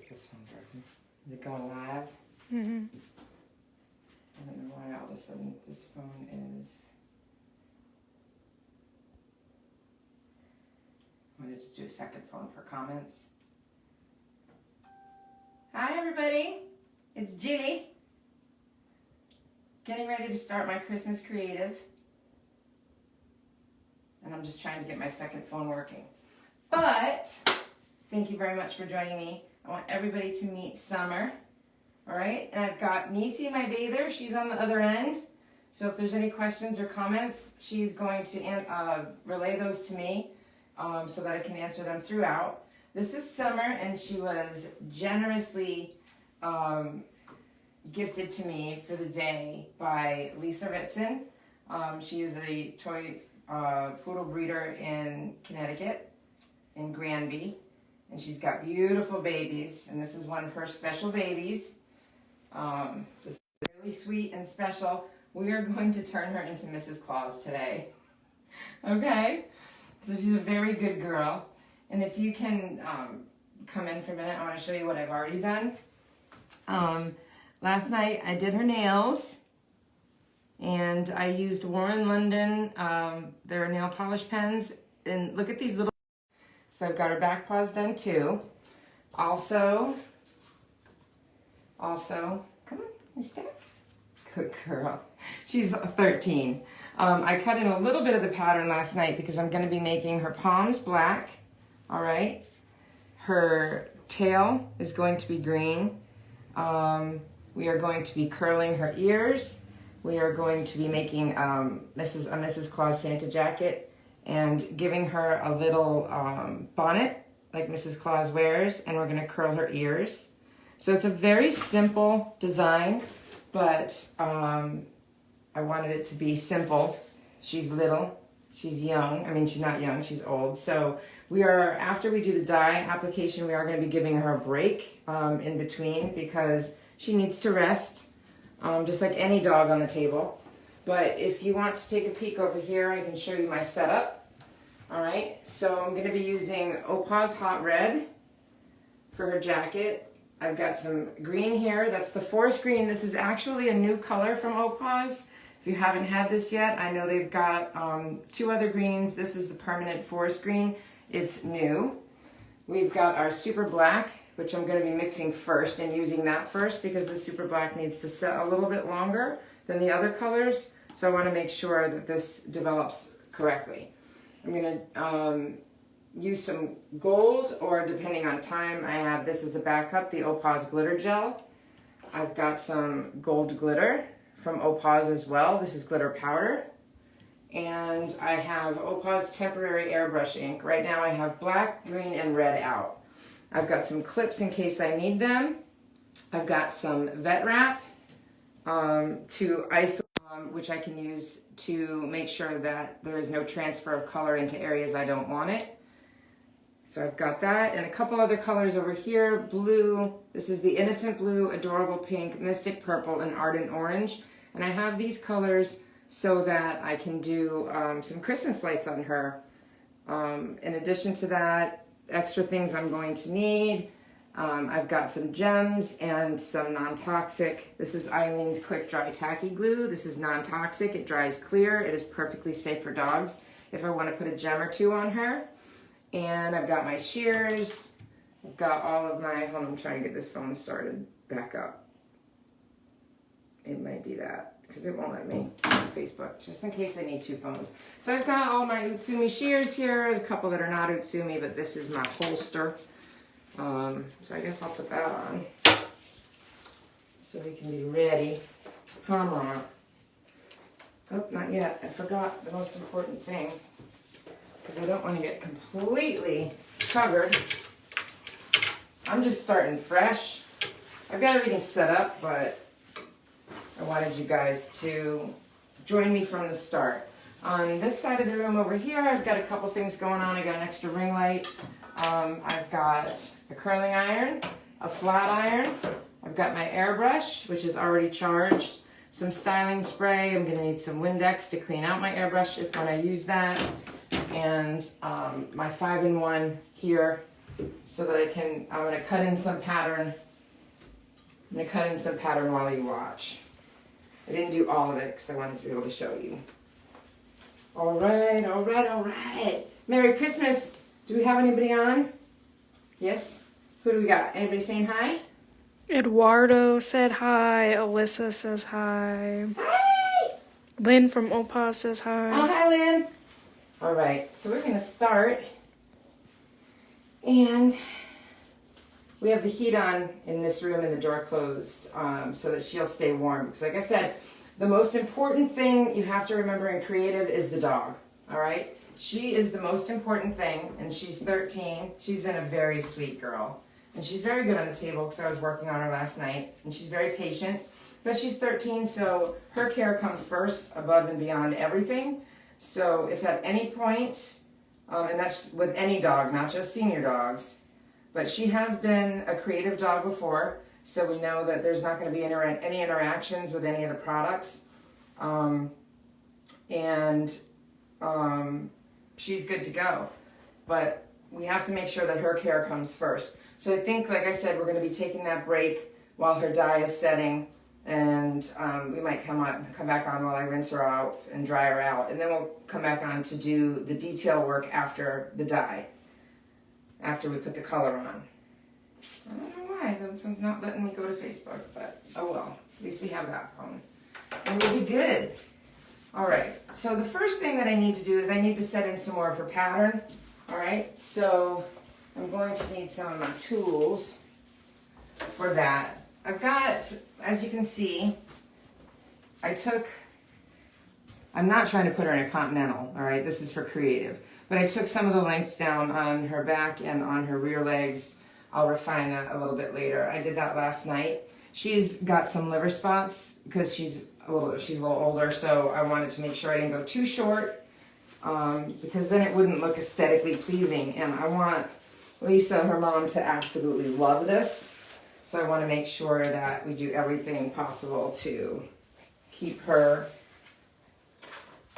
This one's working. Is it going live? Mm-hmm. I don't know why all of a sudden this phone is... I wanted to do a second phone for comments. Hi everybody, it's Jilly. Getting ready to start my Christmas creative. And I'm just trying to get my second phone working. But, thank you very much for joining me. I want everybody to meet Summer. Alright, and I've got Nisi, my bather, she's on the other end. So if there's any questions or comments, she's going to relay those to me so that I can answer them throughout. This is Summer, and she was generously gifted to me for the day by Lisa Ritson. She is a toy poodle breeder in Connecticut, in Granby. And she's got beautiful babies, and this is one of her special babies. This is really sweet and special. We are going to turn her into Mrs. Claus today. Okay? So she's a very good girl. And if you can come in for a minute, I want to show you what I've already done. Last night I did her nails, and I used Warren London, their nail polish pens. And look at these little... So I've got her back paws done too. Also, come on, you stay. Good girl. She's 13. I cut in a little bit of the pattern last night because I'm going to be making her palms black. All right. Her tail is going to be green. We are going to be curling her ears. We are going to be making a Mrs. Claus Santa jacket and giving her a little bonnet like Mrs. Claus wears, and we're going to curl her ears. So it's a very simple design, but I wanted it to be simple. She's little, she's young. I mean, she's not young, she's old. So we are, after we do the dye application, we are going to be giving her a break in between because she needs to rest, just like any dog on the table. But if you want to take a peek over here, I can show you my setup. All right, so I'm going to be using OPAWZ Hot Red for her jacket. I've got some green here. That's the forest green. This is actually a new color from OPAWZ. If you haven't had this yet, I know they've got two other greens. This is the permanent forest green. It's new. We've got our super black, which I'm going to be mixing first and using that first because the super black needs to set a little bit longer than the other colors. So I want to make sure that this develops correctly. I'm going to use some gold, or depending on time, I have this as a backup, the OPAWZ glitter gel. I've got some gold glitter from OPAWZ as well. This is glitter powder. And I have OPAWZ temporary airbrush ink. Right now I have black, green, and red out. I've got some clips in case I need them. I've got some vet wrap to isolate, which I can use to make sure that there is no transfer of color into areas I don't want it. So I've got that, and a couple other colors over here. Blue, this is the Innocent Blue, Adorable Pink, Mystic Purple, and Ardent Orange. And I have these colors so that I can do some Christmas lights on her. In addition to that, extra things I'm going to need. I've got some gems and some non-toxic. This is Eileen's Quick Dry Tacky Glue. This is non-toxic. It dries clear. It is perfectly safe for dogs if I want to put a gem or two on her. And I've got my shears. I've got all of my... Hold on, I'm trying to get this phone started back up. It might be that because it won't let me on Facebook, just in case I need two phones. So I've got all my Utsumi shears here. A couple that are not Utsumi, but this is my holster. So I guess I'll put that on so we can be ready. Come on. Oh, not yet. I forgot the most important thing because I don't want to get completely covered. I'm just starting fresh. I've got everything set up, but I wanted you guys to join me from the start. On this side of the room over here, I've got a couple things going on. I got an extra ring light. I've got a curling iron, a flat iron. I've got my airbrush, which is already charged. Some styling spray. I'm going to need some Windex to clean out my airbrush when I use that. And my 5-in-1 here so that I'm going to cut in some pattern. I'm going to cut in some pattern while you watch. I didn't do all of it because I wanted to be able to show you. All right, all right, all right. Merry Christmas. Do we have anybody on? Yes? Who do we got? Anybody saying hi? Eduardo said hi. Alyssa says hi. Hi! Lynn from OPAWZ says hi. Oh, hi, Lynn. All right, so we're going to start. And we have the heat on in this room and the door closed so that she'll stay warm. Because like I said, the most important thing you have to remember in creative is the dog. All right? She is the most important thing, and she's 13. She's been a very sweet girl. And she's very good on the table because I was working on her last night. And she's very patient. But she's 13, so her care comes first, above and beyond everything. So if at any point, and that's with any dog, not just senior dogs, but she has been a creative dog before, so we know that there's not going to be any interactions with any of the products. She's good to go. But we have to make sure that her care comes first. So I think, like I said, we're going to be taking that break while her dye is setting, and we might come back on while I rinse her out and dry her out, and then we'll come back on to do the detail work after the dye, after we put the color on. I don't know why this one's not letting me go to Facebook, but oh well, at least we have that phone, and we'll be good. All right, so the first thing that I need to do is I need to set in some more of her pattern. All right, so I'm going to need some of my tools for that. I've got, as you can see, I'm not trying to put her in a continental, all right? This is for creative. But I took some of the length down on her back and on her rear legs. I'll refine that a little bit later. I did that last night. She's got some liver spots because she's a little older, so I wanted to make sure I didn't go too short because then it wouldn't look aesthetically pleasing. And I want Lisa, her mom, to absolutely love this. So I want to make sure that we do everything possible to keep her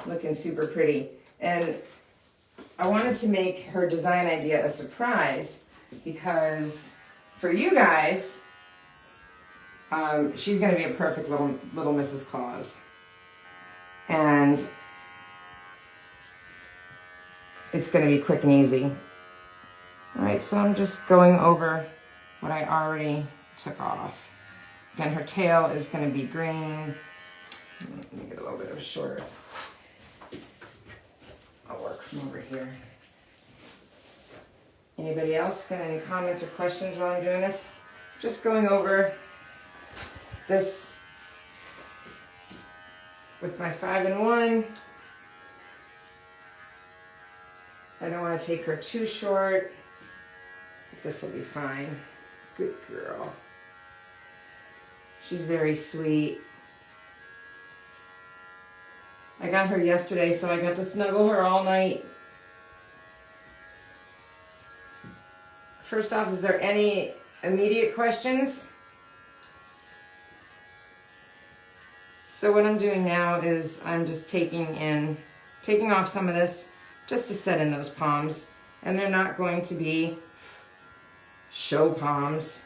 looking super pretty. And I wanted to make her design idea a surprise because for you guys, she's going to be a perfect little Mrs. Claus. And it's going to be quick and easy. All right, so I'm just going over what I already took off. Again, her tail is going to be green. Let me get a little bit of a shorter. I'll work from over here. Anybody else got any comments or questions while I'm doing this? Just going over this with my 5-in-1. I don't want to take her too short. This will be fine. Good girl. She's very sweet. I got her yesterday, so I got to snuggle her all night. First off, is there any immediate questions? So what I'm doing now is I'm just taking off some of this just to set in those palms. And they're not going to be show palms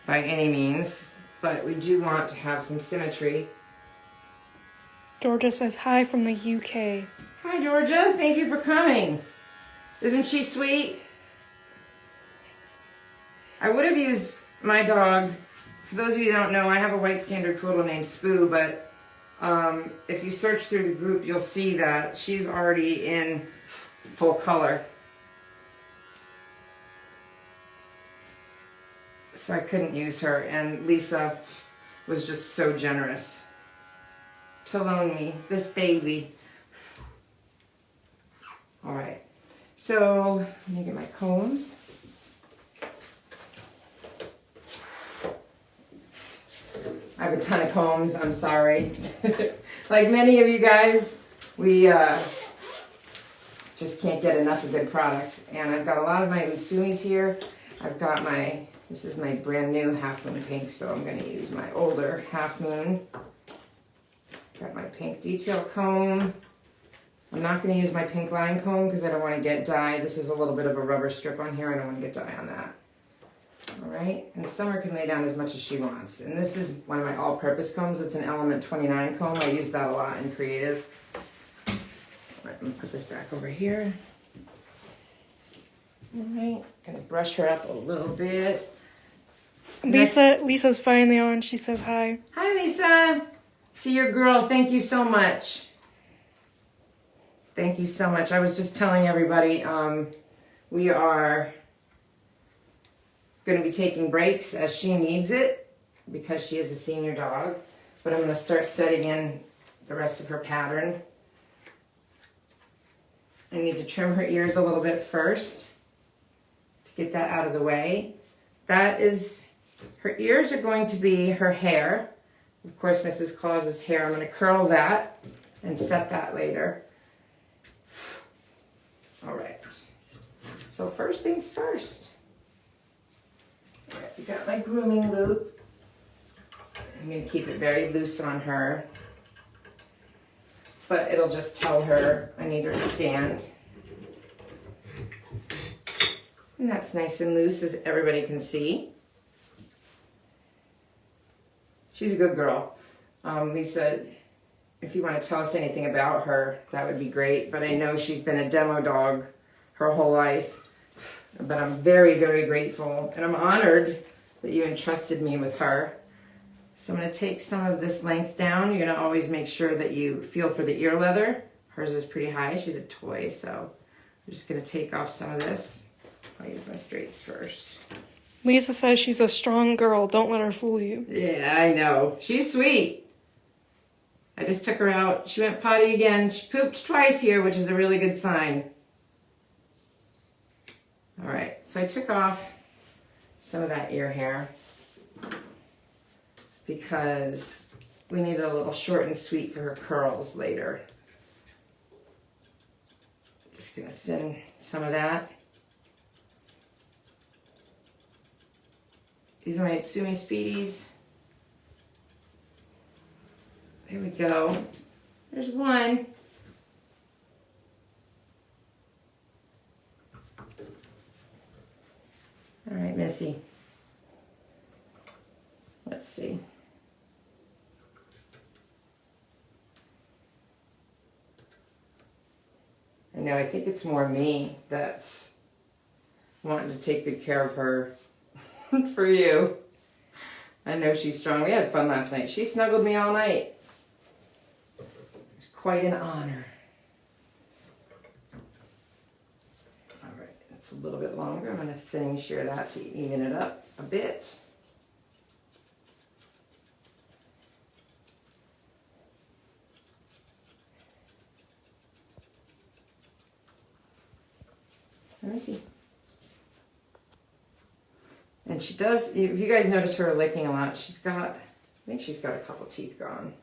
by any means, but we do want to have some symmetry. Georgia says hi from the UK. Hi, Georgia. Thank you for coming. Isn't she sweet? I would have used my dog. For those of you that don't know, I have a white standard poodle named Spoo, but if you search through the group, you'll see that she's already in full color. So I couldn't use her, and Lisa was just so generous to loan me this baby. All right, so let me get my combs. I have a ton of combs, I'm sorry. Like many of you guys, we just can't get enough of good product. And I've got a lot of my Utsumis here. I've got this is my brand new Half Moon Pink, so I'm gonna use my older Half Moon. Got my pink detail comb. I'm not going to use my pink line comb because I don't want to get dye. This is a little bit of a rubber strip on here. I don't want to get dye on that. All right, and Summer can lay down as much as she wants. And this is one of my all-purpose combs. It's an Element 29 comb. I use that a lot in creative. All right, I'm going to put this back over here. All right, gonna brush her up a little bit. Lisa's finally on. She says hi. Hi, Lisa. See your girl. Thank you so much. Thank you so much. I was just telling everybody we are going to be taking breaks as she needs it because she is a senior dog. But I'm going to start setting in the rest of her pattern. I need to trim her ears a little bit first to get that out of the way. That is, her ears are going to be her hair. Of course, Mrs. Claus's hair. I'm going to curl that and set that later. All right. So first things first. All right, we got my grooming loop. I'm going to keep it very loose on her. But it'll just tell her I need her to stand. And that's nice and loose as everybody can see. She's a good girl. Lisa, if you want to tell us anything about her, that would be great. But I know she's been a demo dog her whole life. But I'm very, very grateful. And I'm honored that you entrusted me with her. So I'm going to take some of this length down. You're going to always make sure that you feel for the ear leather. Hers is pretty high. She's a toy, so I'm just going to take off some of this. I'll use my straights first. Lisa says she's a strong girl. Don't let her fool you. Yeah, I know. She's sweet. I just took her out. She went potty again. She pooped twice here, which is a really good sign. All right, so I took off some of that ear hair because we need it a little short and sweet for her curls later. Just gonna thin some of that. These are my Itsumi Speedies. There we go. There's one. All right, Missy. Let's see. I know, I think it's more me that's wanting to take good care of her for you. I know she's strong. We had fun last night. She snuggled me all night. It's quite an honor. All right, that's a little bit longer. I'm going to thinning shear that to even it up a bit. Let me see. And she does, if you guys notice her licking a lot, she's got, I think she's got a couple teeth gone.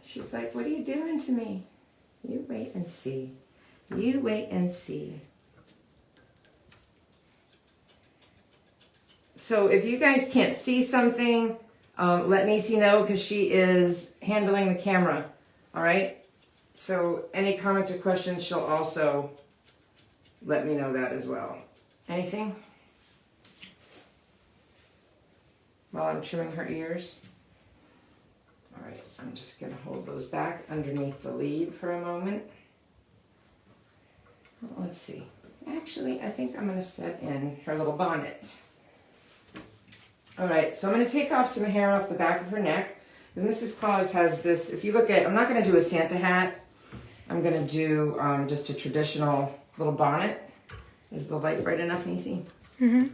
She's like, what are you doing to me? You wait and see. You wait and see. So if you guys can't see something, let Nisi know because she is handling the camera. All right? So any comments or questions, she'll also let me know that as well. Anything? While I'm trimming her ears. All right, I'm just gonna hold those back underneath the lead for a moment. Well, let's see. Actually, I think I'm gonna set in her little bonnet. All right, so I'm gonna take off some hair off the back of her neck. Because Mrs. Claus has this, if you look at, I'm not gonna do a Santa hat. I'm gonna do just a traditional little bonnet. Is the light bright enough, Nisi? Mm-hmm.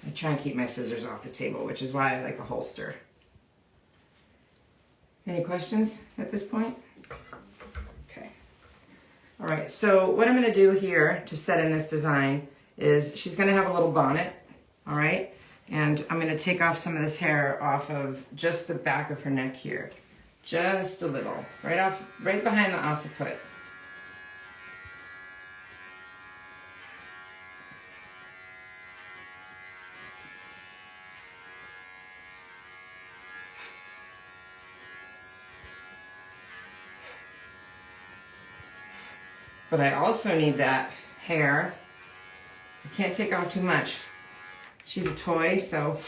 I try and keep my scissors off the table, which is why I like a holster. Any questions at this point? Okay. All right, so what I'm gonna do here to set in this design is she's gonna have a little bonnet, all right? And I'm gonna take off some of this hair off of just the back of her neck here. Just a little, right behind the occiput. But I also need that hair. I can't take off too much. She's a toy, so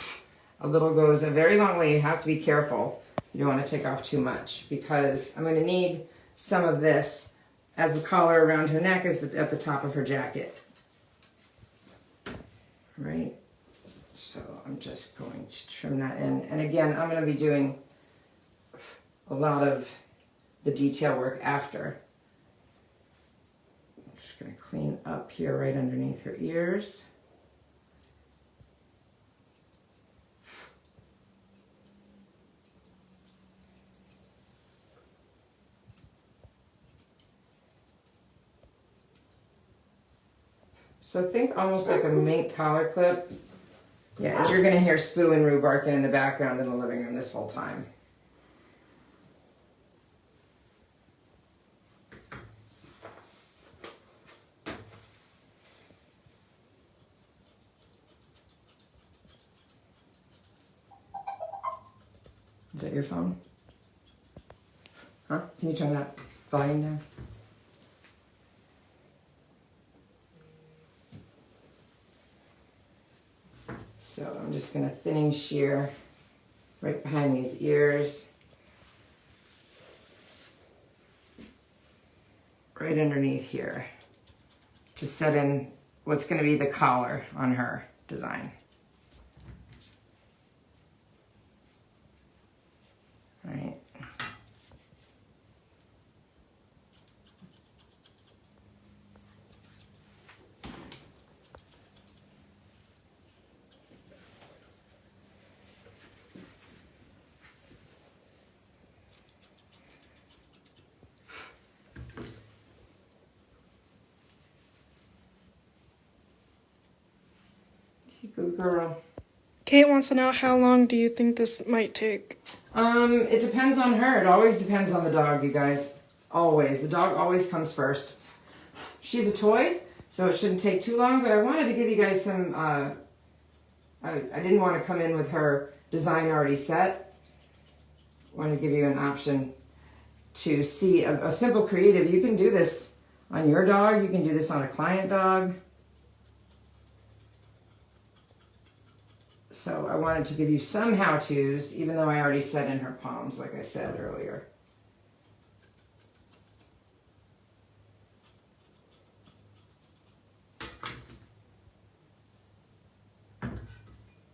a little goes a very long way. You have to be careful. You don't want to take off too much because I'm going to need some of this as the collar around her neck is at the top of her jacket. Right? So I'm just going to trim that in. And again, I'm going to be doing a lot of the detail work after. I'm just going to clean up here right underneath her ears. So think almost like a mink collar clip. Yeah, and you're going to hear Spoo and Roo barking in the background in the living room this whole time. Is that your phone? Huh? Can you turn that volume down? So I'm just going to thinning shear right behind these ears. Right underneath here. To set in what's going to be the collar on her design. Right. Good girl. Kate wants to know, how long do you think this might take? It depends on her. It always depends on the dog, you guys. Always. The dog always comes first. She's a toy, so it shouldn't take too long, but I wanted to give you guys some, I didn't want to come in with her design already set. I wanted to give you an option to see a simple creative. You can do this on your dog. You can do this on a client dog. So I wanted to give you some how-tos, even though I already set in her palms, like I said earlier. Her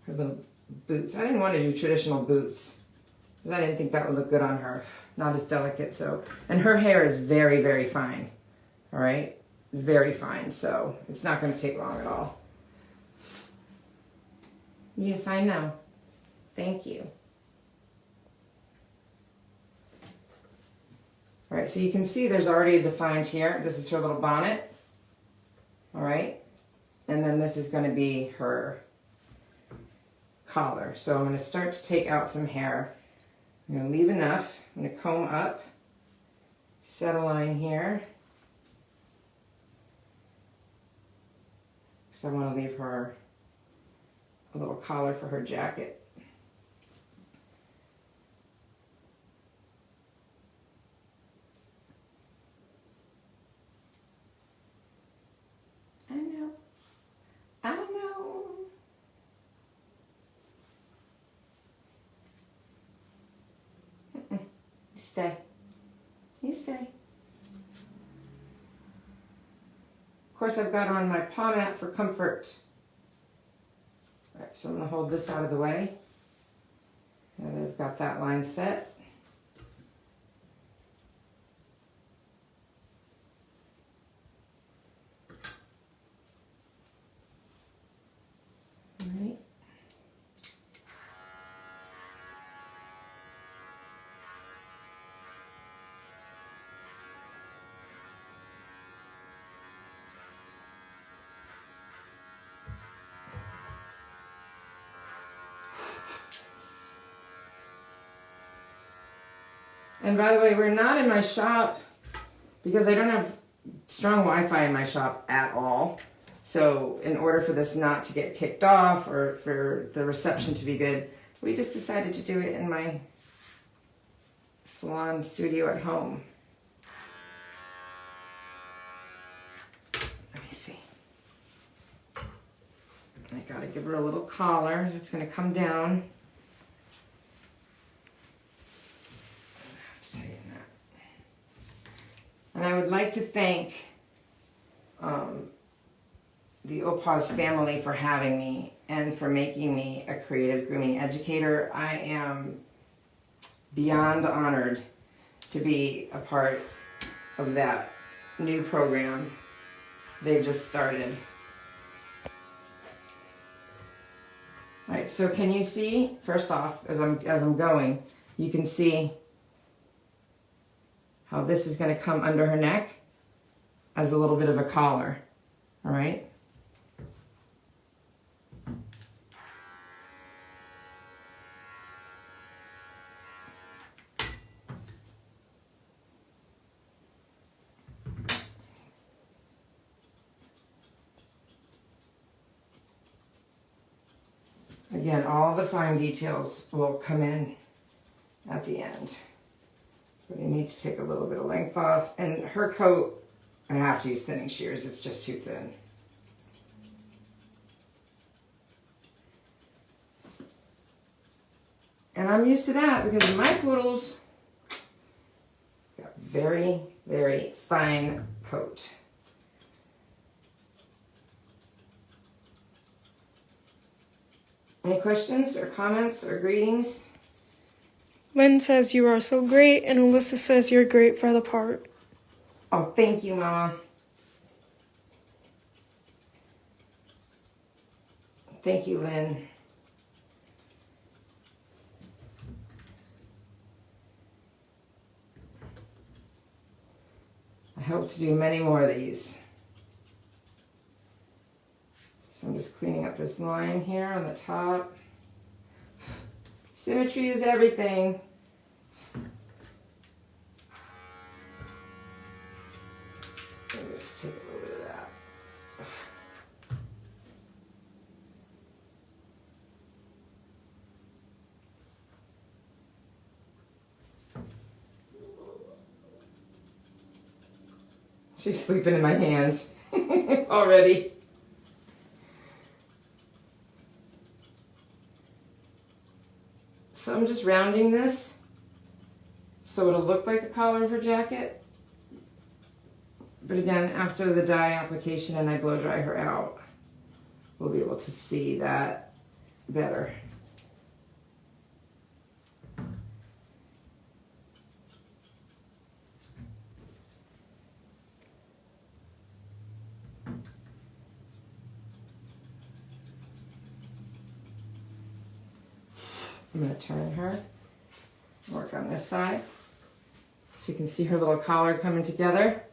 little boots. I didn't want to do traditional boots, because I didn't think that would look good on her. Not as delicate, so. And her hair is very, very fine, all right? Very fine, so it's not going to take long at all. Yes, I know. Thank you. All right, so you can see there's already defined here. This is her little bonnet. All right. And then this is going to be her collar. So I'm going to start to take out some hair. I'm going to leave enough. I'm going to comb up, set a line here. Because I want to leave her a little collar for her jacket. I know. I know. You stay. You stay. Of course, I've got on my paw mat for comfort. All right, so I'm going to hold this out of the way. Now that I've got that line set. All right. And by the way, we're not in my shop because I don't have strong Wi-Fi in my shop at all. So in order for this not to get kicked off or for the reception to be good, we just decided to do it in my salon studio at home. give her a little collar. It's going to come down. I have to tighten that. And I would like to thank the OPAWZ family for having me and for making me a creative grooming educator. I am beyond honored to be a part of that new program they've just started. All right, so can you see, first off, as I'm going, you can see how this is going to come under her neck as a little bit of a collar, all right? Again, all the fine details will come in at the end. But I need to take a little bit of length off. And her coat, I have to use thinning shears. It's just too thin. And I'm used to that because my poodles got very, very fine coat. Any questions or comments or greetings? Lynn says you are so great, and Alyssa says you're great for the part. Oh, thank you, Mama. Thank you, Lynn. I hope to do many more of these. So I'm just cleaning up this line here on the top. Symmetry is everything. Let me just take a little bit of that. She's sleeping in my hand already. So I'm just rounding this so it'll look like the collar of her jacket. But again, after the dye application and I blow dry her out, we'll be able to see that better. I'm going to turn her, work on this side, so you can see her little collar coming together.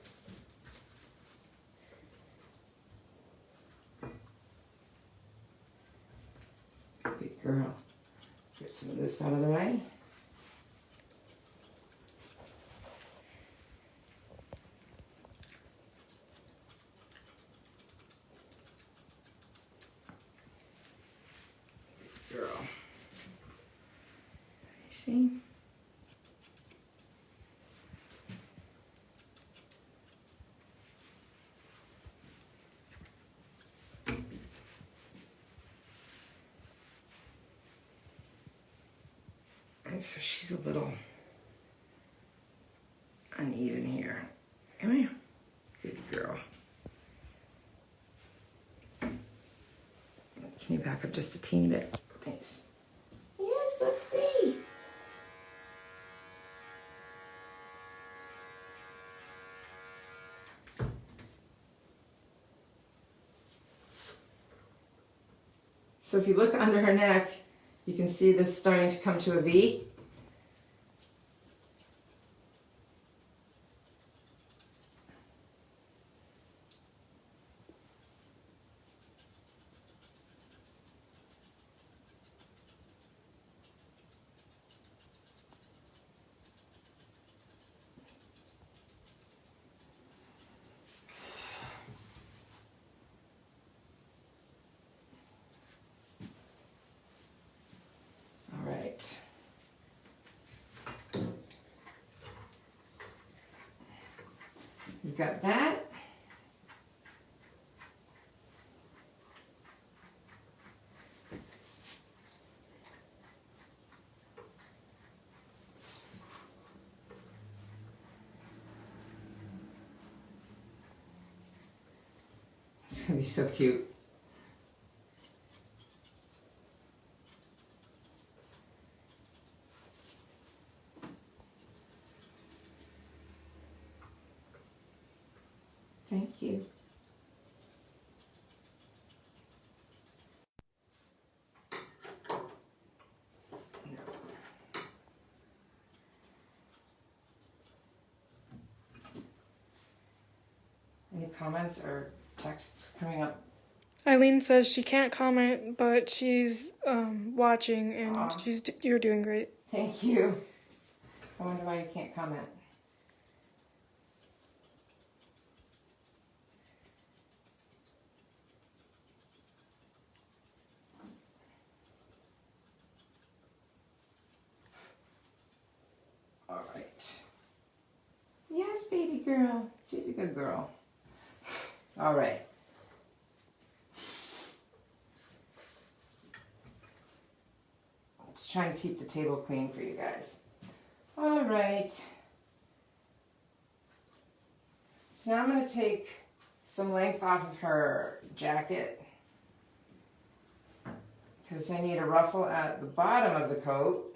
Good girl. Get some of this out of the way. Good girl. See? And so she's a little uneven here. Come here. Good girl. Can you back up just a teeny bit? Thanks. Yes, let's see. So if you look under her neck, you can see this starting to come to a V. We've got that. gonna be so cute. Thank you. Any comments or texts coming up? Eileen says she can't comment, but she's watching, and you're doing great. Thank you. I wonder why you can't comment. All right. Yes, baby girl. She's a good girl. All right. Let's try and keep the table clean for you guys. All right. So now I'm going to take some length off of her jacket because I need a ruffle at the bottom of the coat.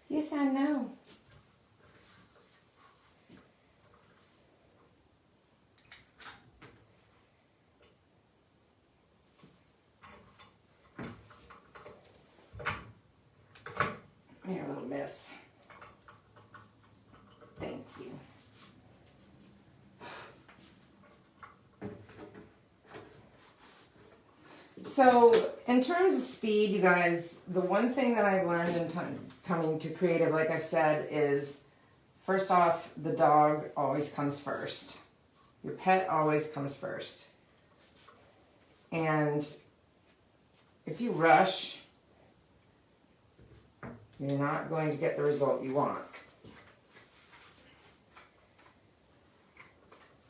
Yes, I know. Here, a little miss. Thank you. So, in terms of speed, you guys, the one thing that I've learned in coming to creative, like I've said, is first off, the dog always comes first. Your pet always comes first. And if you rush, you're not going to get the result you want.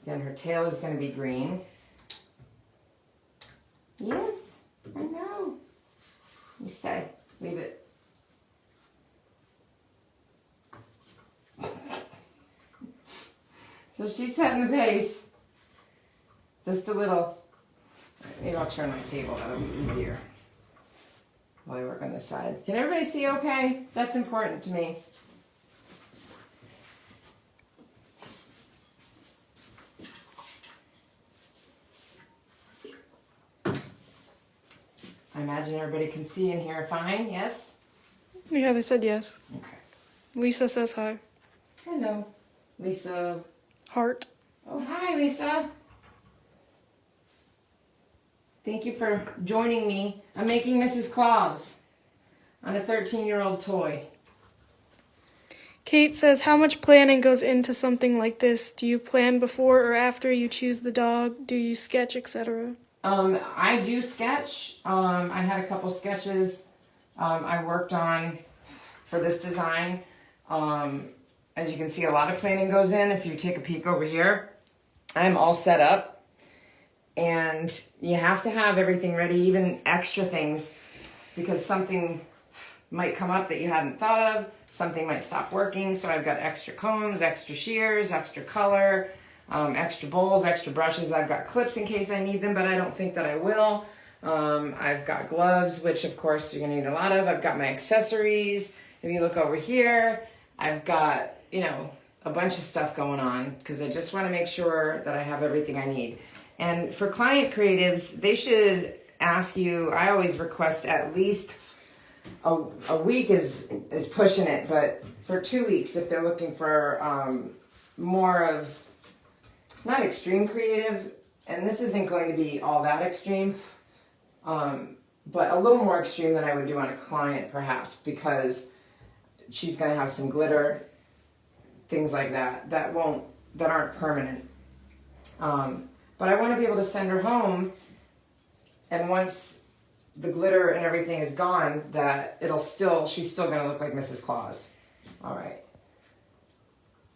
Again, her tail is going to be green. Yes, I know. You stay. Leave it. So she's setting the pace. Just a little. Maybe I'll turn my table. That'll be easier while I work on this side. Can everybody see okay? That's important to me. I imagine everybody can see and hear fine, yes? Yeah, they said yes. Okay. Lisa says hi. Hello, Lisa. Heart. Oh, hi, Lisa. Thank you for joining me. I'm making Mrs. Claus on a 13-year-old toy. Kate says, how much planning goes into something like this? Do you plan before or after you choose the dog? Do you sketch, etc.? I do sketch. I had a couple sketches I worked on for this design. As you can see, a lot of planning goes in. If you take a peek over here, I'm all set up. And you have to have everything ready, even extra things, because something might come up that you hadn't thought of. Something might stop working. So I've got extra combs, extra shears, extra color, extra bowls, extra brushes. I've got clips in case I need them, but I don't think that I will. I've got gloves, which of course you're gonna need a lot of. I've got my accessories. If you look over here, I've got, you know, a bunch of stuff going on because I just want to make sure that I have everything I need. And for client creatives, they should ask you, I always request at least a week is pushing it, but for 2 weeks if they're looking for more of, not extreme creative, and this isn't going to be all that extreme, but a little more extreme than I would do on a client perhaps, because she's going to have some glitter, things like that, that aren't permanent. But I want to be able to send her home, and once the glitter and everything is gone, that she's still going to look like Mrs. Claus. All right.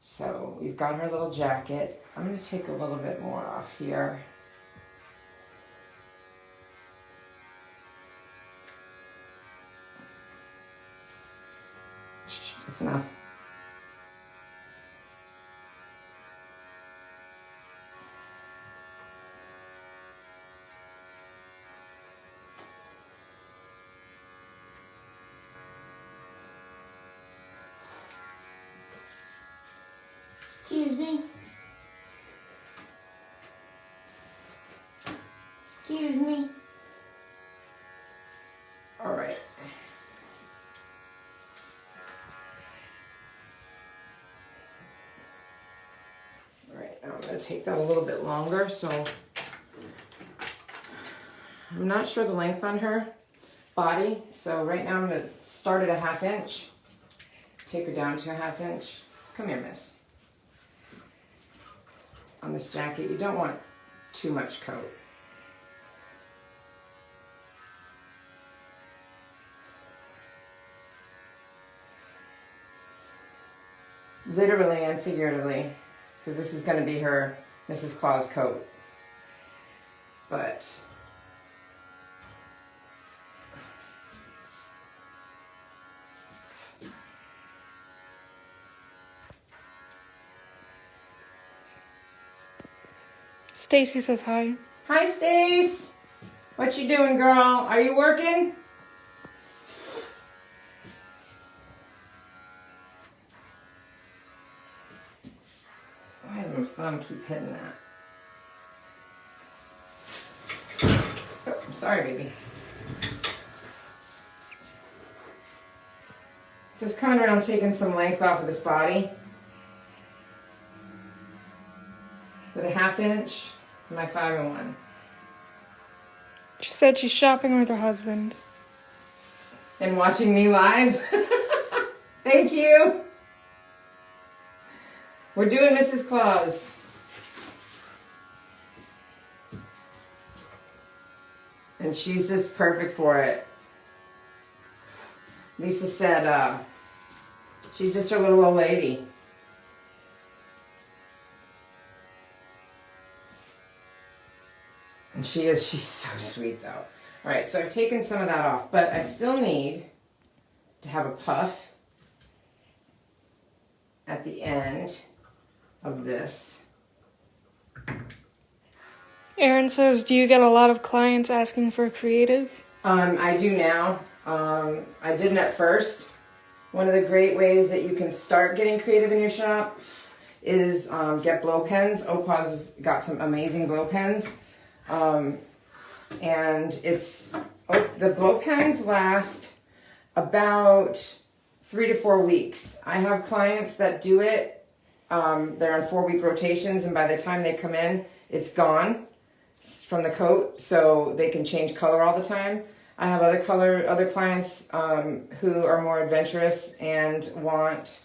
So we've got her little jacket. I'm going to take a little bit more off here. That's enough. me. Excuse me. All right. All right, now I'm going to take that a little bit longer, so I'm not sure the length on her body, so right now I'm going to start at a 1/2 inch. Take her down to a 1/2 inch. Come here, miss. On this jacket, you don't want too much coat. Literally and figuratively, because this is going to be her Mrs. Claus coat. But Stacy says hi. hi, Stace. What you doing, girl? Are you working? Why does my thumb keep hitting that? Oh, I'm sorry, baby. Just coming around taking some length off of this body. With a 1/2 inch, my 5-in-1. She said she's shopping with her husband. And watching me live. Thank you. We're doing Mrs. Claus. And she's just perfect for it. Lisa said she's just her little old lady. And she's so sweet though. All right, so I've taken some of that off, but I still need to have a puff at the end of this. Erin says, do you get a lot of clients asking for creative? I do now. I didn't at first. One of the great ways that you can start getting creative in your shop is get blow pens. OPAWZ has got some amazing blow pens. And the blow pens last about 3 to 4 weeks. I have clients that do it. They're on 4-week rotations, and by the time they come in, it's gone from the coat, so they can change color all the time. I have other clients who are more adventurous and want.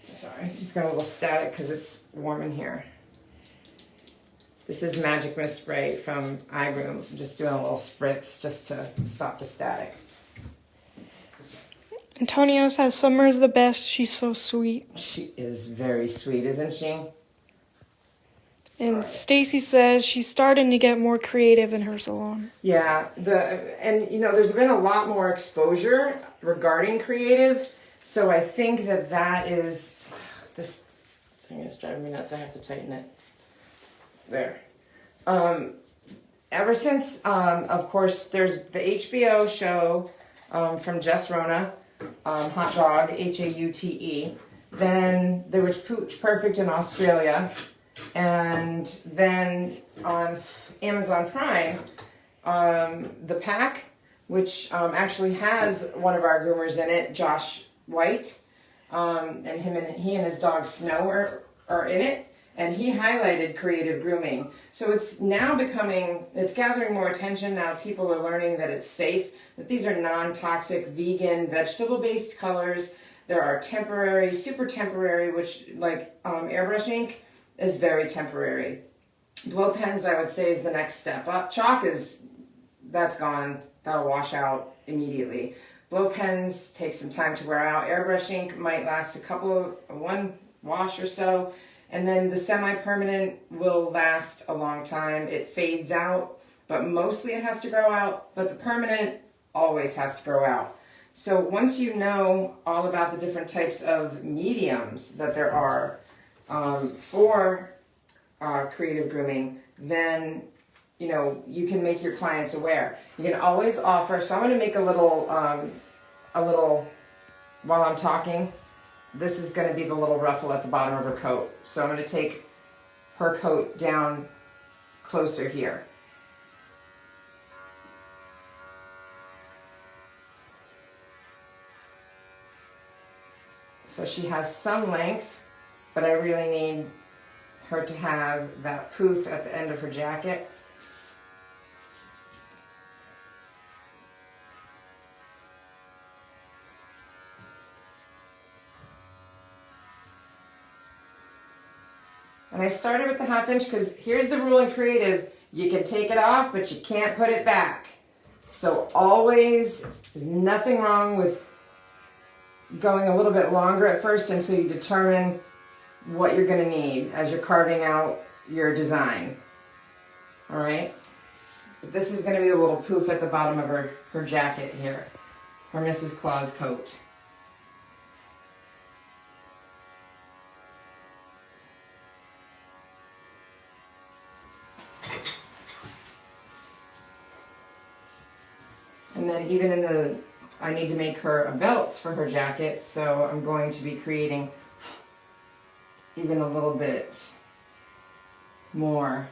Sorry, just got a little static because it's warm in here. This is Magic Mist Spray from Groom. I'm just doing a little spritz just to stop the static. Antonio says Summer's the best. She's so sweet. She is very sweet, isn't she? And Stacy says she's starting to get more creative in her salon. Yeah, there's been a lot more exposure regarding creative, so I think that is, this thing is driving me nuts. I have to tighten it. There. Ever since, of course, there's the HBO show from Jess Rona, Hot Dog, Haute. Then there was Pooch Perfect in Australia. And then on Amazon Prime, The Pack, which actually has one of our groomers in it, Josh White, and he and his dog Snow are in it. And he highlighted creative grooming. So it's now it's gathering more attention now. People are learning that it's safe, that these are non-toxic, vegan, vegetable-based colors. There are temporary, super temporary, which like airbrush ink is very temporary. Blow pens, I would say, is the next step up. Chalk that's gone. That'll wash out immediately. Blow pens take some time to wear out. Airbrush ink might last one wash or so. And then the semi-permanent will last a long time. It fades out, but mostly it has to grow out. But the permanent always has to grow out. So once you know all about the different types of mediums that there are for creative grooming, then you can make your clients aware. You can always offer. So I'm going to make a little while I'm talking. this is going to be the little ruffle at the bottom of her coat. So I'm going to take her coat down closer here. So she has some length, but I really need her to have that poof at the end of her jacket. And I started with the 1/2 inch because here's the rule in creative: you can take it off, but you can't put it back. So always, there's nothing wrong with going a little bit longer at first until you determine what you're going to need as you're carving out your design. All right? But this is going to be a little poof at the bottom of her jacket here, her Mrs. Claus coat. And then even in the, I need to make her a belt for her jacket, so I'm going to be creating even a little bit more.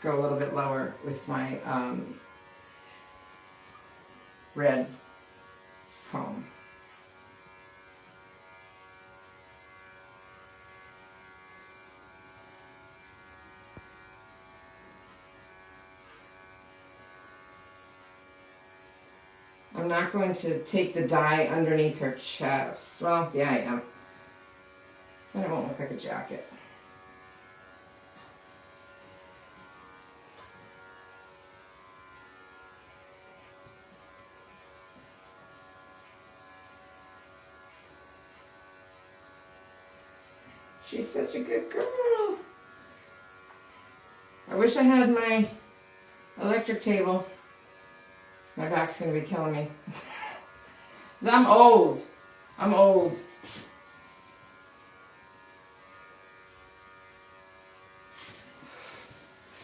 Go a little bit lower with my red comb. I'm not going to take the dye underneath her chest. Well, yeah, I am. So it won't look like a jacket. She's such a good girl. I wish I had my electric table. My back's going to be killing me. 'Cause I'm old. I'm old.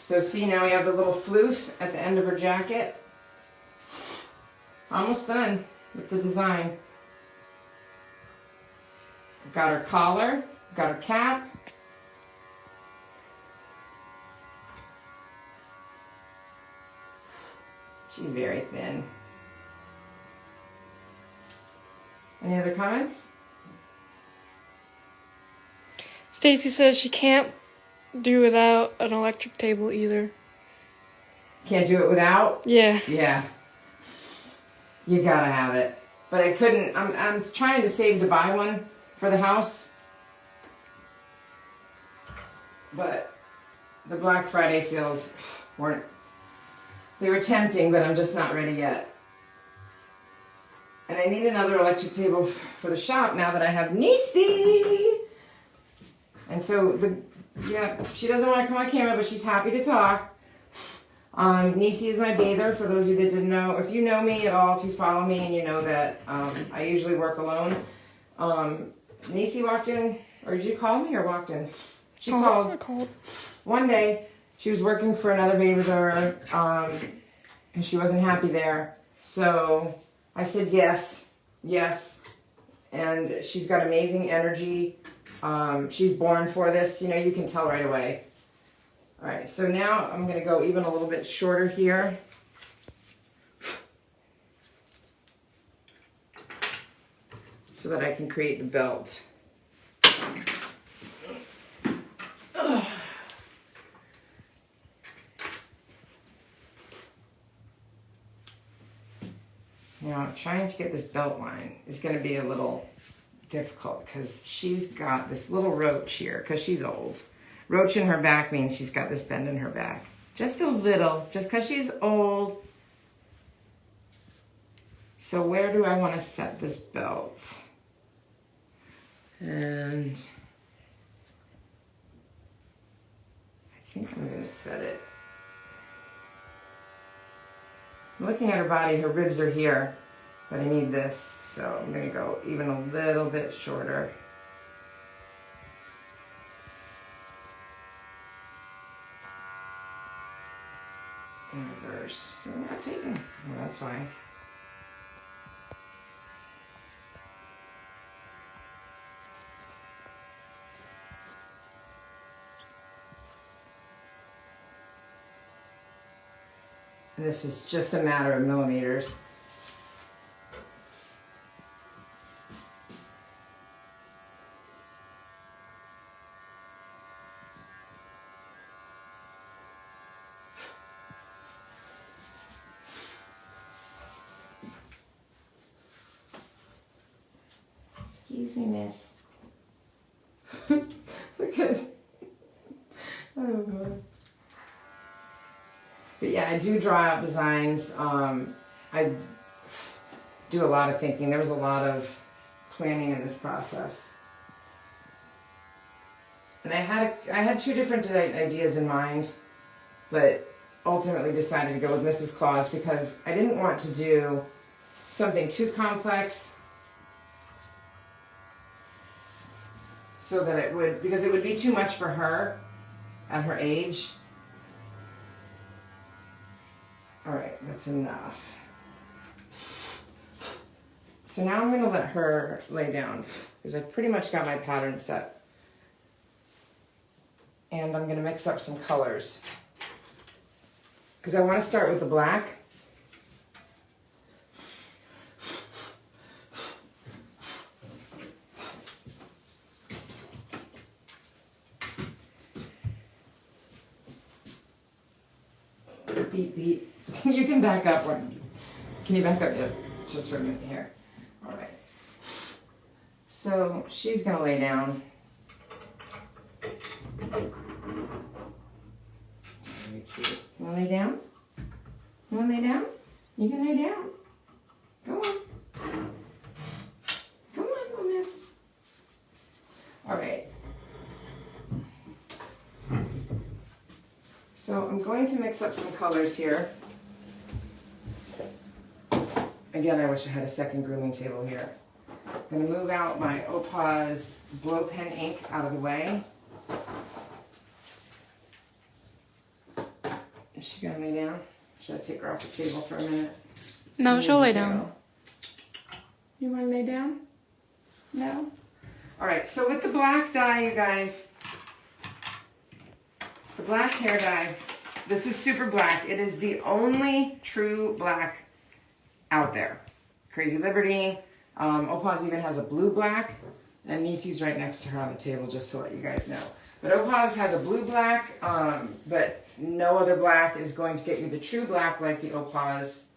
So see, now we have the little floof at the end of her jacket. Almost done with the design. Got her collar, got her cap. She's very thin. Any other comments? Stacy says she can't do without an electric table either. Can't do it without? Yeah. Yeah. You gotta have it. But I couldn't, I'm trying to save to buy one for the house. But the Black Friday sales weren't, they were tempting, but I'm just not ready yet. And I need another electric table for the shop now that I have Niecy. And so, she doesn't want to come on camera, but she's happy to talk. Niecy is my bather, for those of you that didn't know. If you know me at all, if you follow me and you know that I usually work alone. Niecy walked in, or did you call me or walked in? She called. I called. One day, she was working for another bather, and she wasn't happy there. So I said yes, and she's got amazing energy. She's born for this, you can tell right away. All right, so now I'm gonna go even a little bit shorter here. So that I can create the belt. Now, trying to get this belt line is going to be a little difficult because she's got this little roach here because she's old. Roach in her back means she's got this bend in her back. Just a little, just because she's old. So where do I want to set this belt? And I think I'm going to set it. Looking at her body, her ribs are here, but I need this, so I'm going to go even a little bit shorter. in reverse. You're not taking. Oh, that's fine. And this is just a matter of millimeters. Excuse me, miss. Look at, oh God. But yeah, I do draw out designs. I do a lot of thinking. There was a lot of planning in this process. And I had two different ideas in mind, but ultimately decided to go with Mrs. Claus because I didn't want to do something too complex so that it would, because it would be too much for her at her age. All right, that's enough. So now I'm going to let her lay down because I've pretty much got my pattern set. And I'm going to mix up some colors because I want to start with the black. Beep, beep. You can back up one. Can you back up just for a minute here? All right. So she's going to lay down. So cute. You want to lay down? You want to lay down? You can lay down. Go on. Come on, little miss. All right. So I'm going to mix up some colors here. Again, I wish I had a second grooming table here. I'm going to move out my OPAWZ blow pen ink out of the way. Is she going to lay down? Should I take her off the table for a minute? No, she'll lay down. You want to lay down? No? All right, so with the black dye, you guys, the black hair dye, this is super black. It is the only true black out there. Crazy Liberty. OPAWZ even has a blue black, and Nisi's right next to her on the table, just to let you guys know. But OPAWZ has a blue black, but no other black is going to get you the true black like the OPAWZ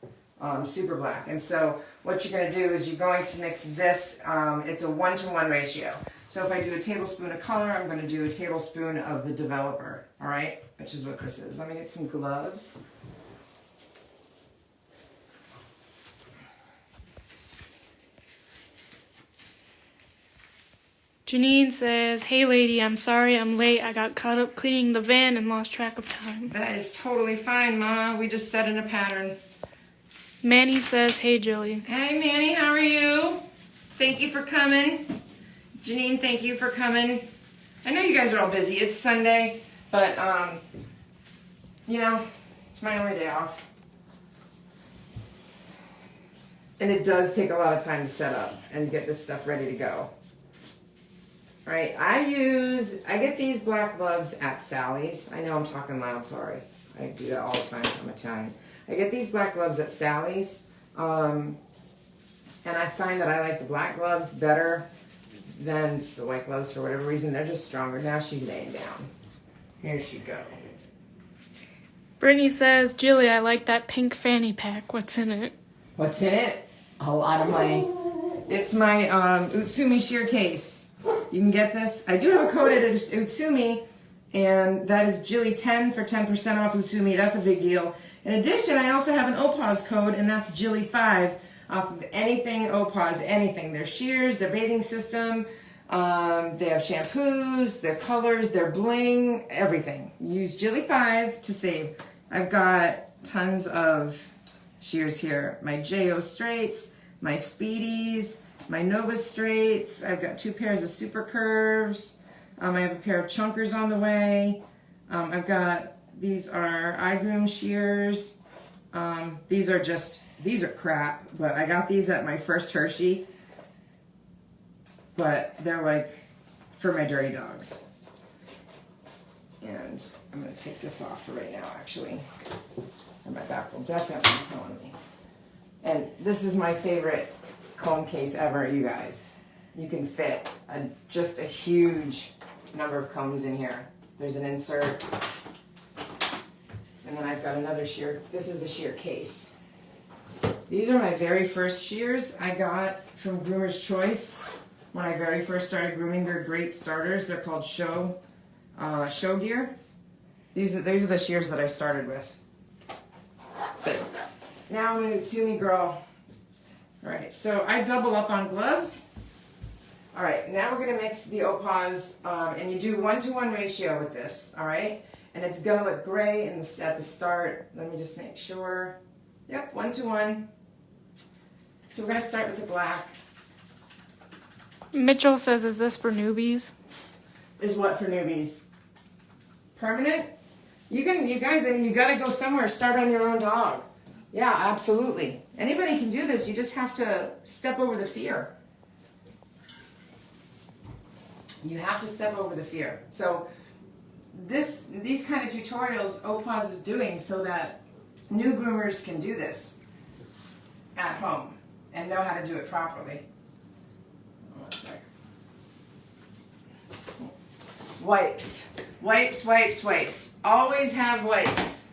super black. And so what you're going to do is you're going to mix this, it's a 1-to-1 ratio. So if I do a tablespoon of color, I'm going to do a tablespoon of the developer, all right? Which is what this is. Let me get some gloves. Janine says, "Hey lady, I'm sorry I'm late. I got caught up cleaning the van and lost track of time." That is totally fine, Ma. We just set in a pattern. Manny says, "Hey Jilly." Hey Manny, how are you? Thank you for coming. Janine, thank you for coming. I know you guys are all busy. It's Sunday, but you know, it's my only day off. And it does take a lot of time to set up and get this stuff ready to go. Right, I get these black gloves at Sally's. I know I'm talking loud, sorry. I do that all the time, I'm Italian. I get these black gloves at Sally's, and I find that I like the black gloves better than the white gloves for whatever reason. They're just stronger. Now she's laying down. Here she goes. Brittany says, "Jilly, I like that pink fanny pack. What's in it?" What's in it? A lot of money. It's my Utsumi sheer case. You can get this. I do have a code at Utsumi, and that is Jilly10 for 10% off Utsumi. That's a big deal. In addition, I also have an OPAWZ code, and that's Jilly5 off of anything OPAWZ, anything. Their shears, their bathing system, they have shampoos, their colors, their bling, everything. Use Jilly5 to save. I've got tons of shears here. My JO straights, my Speedies, my Nova straights. I've got 2 pairs of super curves. I have a pair of chunkers on the way. I've got These are iGroom shears. These are crap, but I got these at my first Hershey. But they're like for my dirty dogs. And I'm gonna take this off for right now, actually. Or my back will definitely be killing me. And this is my favorite comb case ever, you guys. You can fit just a huge number of combs in here. There's an insert. And then I've got another shear. This is a shear case. These are my very first shears I got from Groomer's Choice when I very first started grooming. They're great starters. They're called show gear. These are the shears that I started with. But now I'm gonna sue me, girl. All right, so I double up on gloves. All right, now we're gonna mix the OPAWZ, and you do 1-to-1 ratio with this, all right? And it's gonna look gray at the start. Let me just make sure. Yep, 1-to-1. So we're gonna start with the black. Mitchell says, is this for newbies? Is what for newbies? Permanent? You guys, I mean, you gotta go somewhere, start on your own dog. Yeah, absolutely. Anybody can do this, you just have to step over the fear. You have to step over the fear. So these kind of tutorials OPAWZ is doing so that new groomers can do this at home and know how to do it properly. One sec. Wipes. Wipes, wipes, wipes. Always have wipes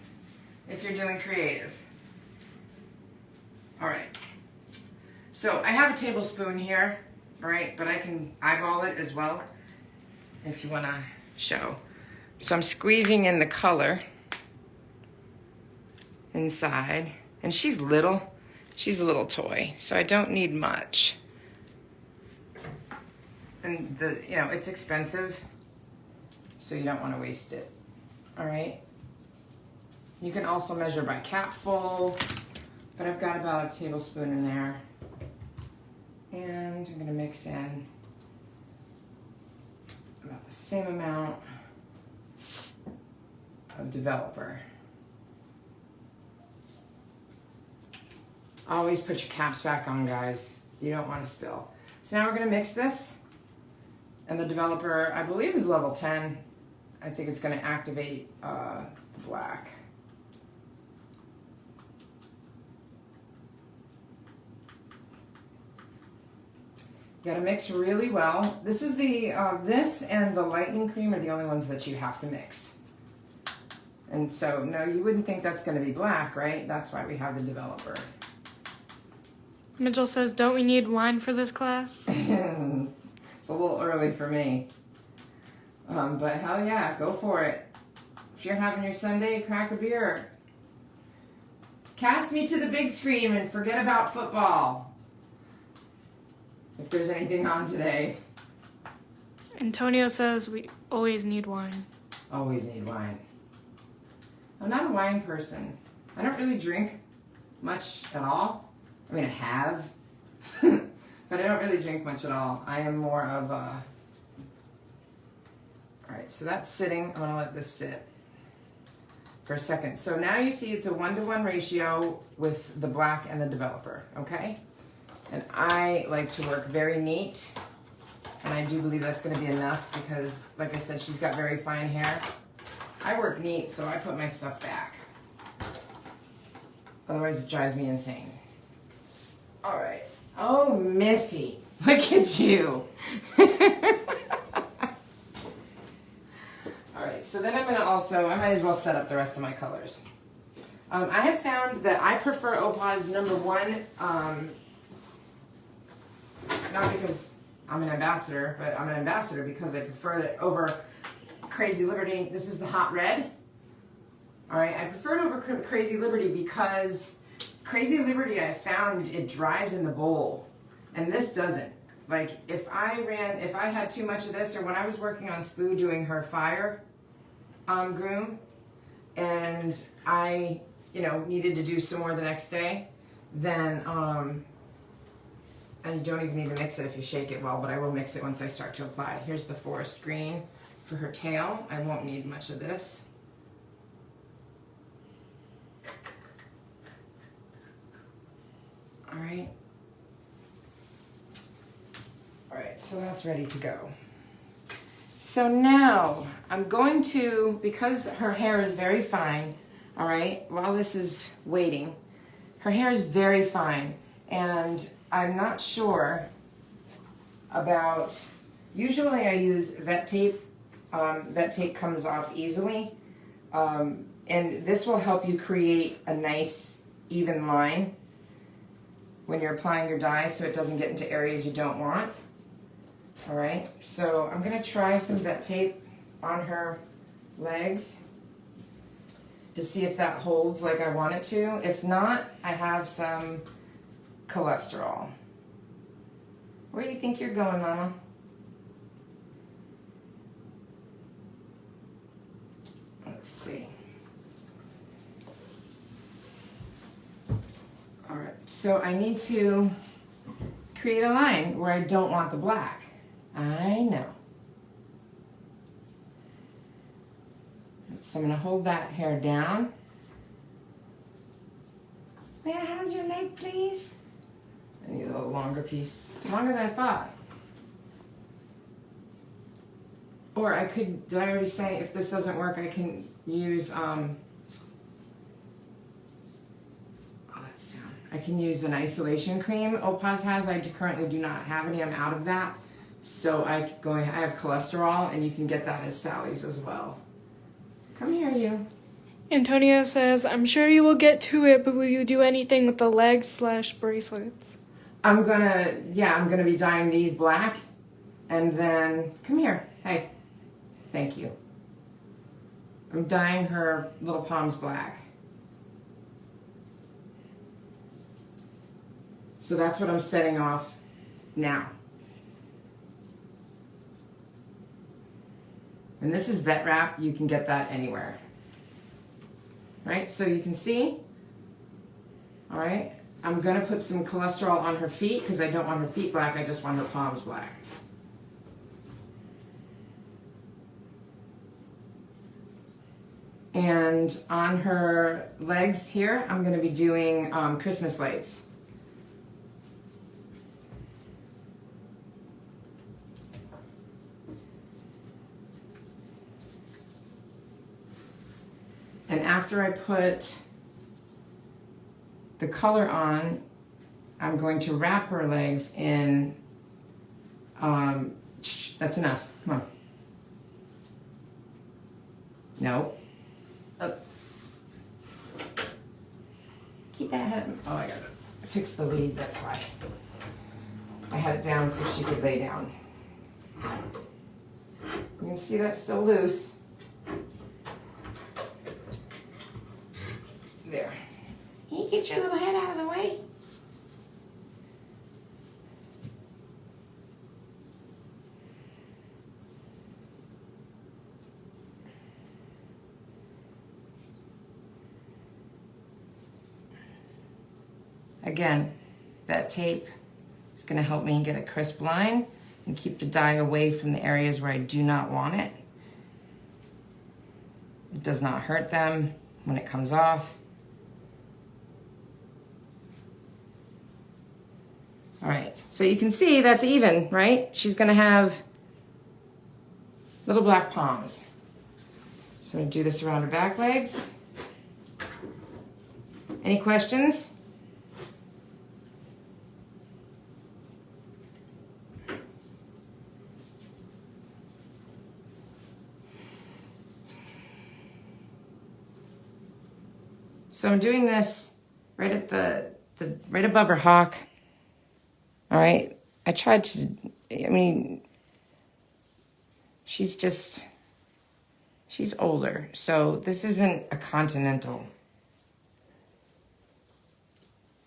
if you're doing creative. All right. So I have a tablespoon here, right? But I can eyeball it as well if you want to show. So I'm squeezing in the color inside. And she's little. She's a little toy, so I don't need much. And it's expensive, so you don't want to waste it. All right. You can also measure by capful, but I've got about a tablespoon in there. And I'm going to mix in about the same amount of developer. Always put your caps back on, guys. You don't want to spill. So now we're going to mix this. And the developer, I believe, is level 10. I think it's going to activate the black. You got to mix really well. This is this and the lightening cream are the only ones that you have to mix. And so, no, you wouldn't think that's going to be black, right? That's why we have the developer. Mitchell says, don't we need wine for this class? It's a little early for me. But hell yeah, go for it. If you're having your Sunday, crack a beer. Cast me to the big screen and forget about football. If there's anything on today. Antonio says we always need wine. Always need wine. I'm not a wine person. I don't really drink much at all. I mean, I have. But I don't really drink much at all. I am more of a... Alright, so that's sitting. I'm going to let this sit for a second. So now you see it's a 1-to-1 ratio with the black and the developer, okay? And I like to work very neat. And I do believe that's going to be enough because, like I said, she's got very fine hair. I work neat, so I put my stuff back. Otherwise, it drives me insane. Alright. Oh, Missy. Look at you. Alright, so then I'm going to I might as well set up the rest of my colors. I have found that I prefer OPAWZ #1, not because I'm an ambassador, but I'm an ambassador because I prefer it over Crazy Liberty. This is the hot red. Alright, I prefer it over Crazy Liberty because Crazy Liberty, I found it dries in the bowl, and this doesn't. Like, if I had too much of this, or when I was working on Spoo doing her fire groom, and I, needed to do some more the next day, then, and you don't even need to mix it if you shake it well, but I will mix it once I start to apply. Here's the forest green for her tail. I won't need much of this. so that's ready to go. So now I'm going to, because her hair is very fine, all right, while this is waiting, her hair is very fine, and I'm not sure about, usually I use vet tape. Vet tape comes off easily, and this will help you create a nice even line when you're applying your dye so it doesn't get into areas you don't want. All right, so I'm gonna try some vet tape on her legs to see if that holds like I want it to. If not, I have some cholesterol. Where do you think you're going, Mama? Let's see. All right, so I need to create a line where I don't want the black. I know. So I'm going to hold that hair down. May I have your leg, please? I need a little longer piece. Longer than I thought. Or I could, did I already say if this doesn't work, I can use, oh, that's down. I can use an isolation cream OPAWZ has. I currently do not have any. I'm out of that. So I have cholesterol, and you can get that as Sally's as well. Come here, you. Antonio says, I'm sure you will get to it, but will you do anything with the legs/bracelets? I'm gonna be dyeing these black, and then, come here, hey, thank you. I'm dyeing her little palms black. So that's what I'm setting off now. And this is vet wrap, you can get that anywhere. Right, so you can see, all right, I'm gonna put some cholesterol on her feet because I don't want her feet black, I just want her palms black. And on her legs here, I'm gonna be doing Christmas lights. And after I put the color on, I'm going to wrap her legs in, that's enough, come on. No. Up. Keep that head, oh, I gotta fix the lead, that's why. I had it down so she could lay down. You can see that's still loose. There. Can you get your little head out of the way? Again, that tape is going to help me get a crisp line and keep the dye away from the areas where I do not want it. It does not hurt them when it comes off. All right, so you can see that's even, right? She's gonna have little black palms. So I'm gonna do this around her back legs. Any questions? So I'm doing this right at the right above her hock. All right, I tried to, I mean, she's older, so this isn't a continental.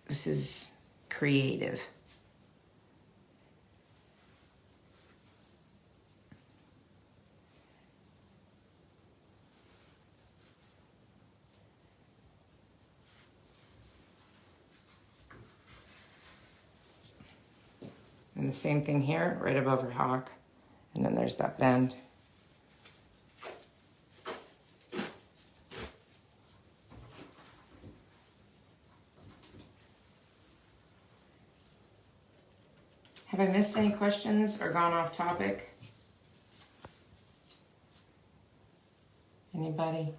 This is creative. And the same thing here, right above her hock. And then there's that bend. Have I missed any questions or gone off topic? Anybody?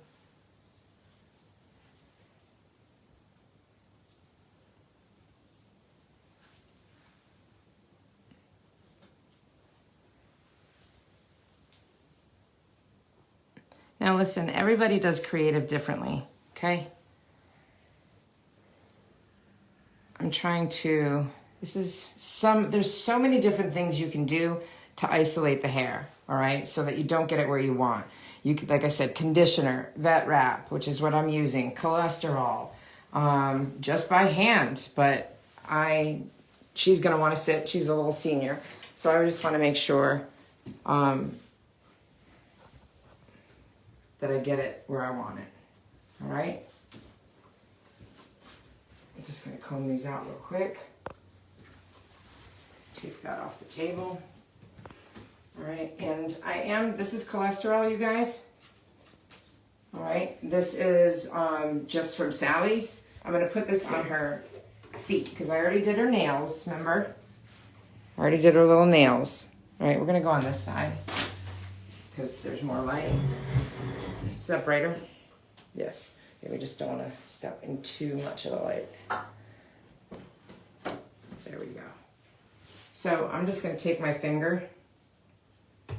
Now listen, everybody does creative differently, okay? I'm trying to, there's so many different things you can do to isolate the hair, all right? So that you don't get it where you want. You could, like I said, conditioner, vet wrap, which is what I'm using, cholesterol, just by hand, but she's gonna wanna sit, she's a little senior. So I just wanna make sure that I get it where I want it, all right? I'm just gonna comb these out real quick. Take that off the table. All right, and this is cholesterol, you guys. All right, this is just from Sally's. I'm gonna put this on her feet because I already did her nails, remember? I already did her little nails. All right, we're gonna go on this side because there's more light. Is that brighter? Yes. Okay, we just don't want to step in too much of the light. There we go. So I'm just going to take my finger, all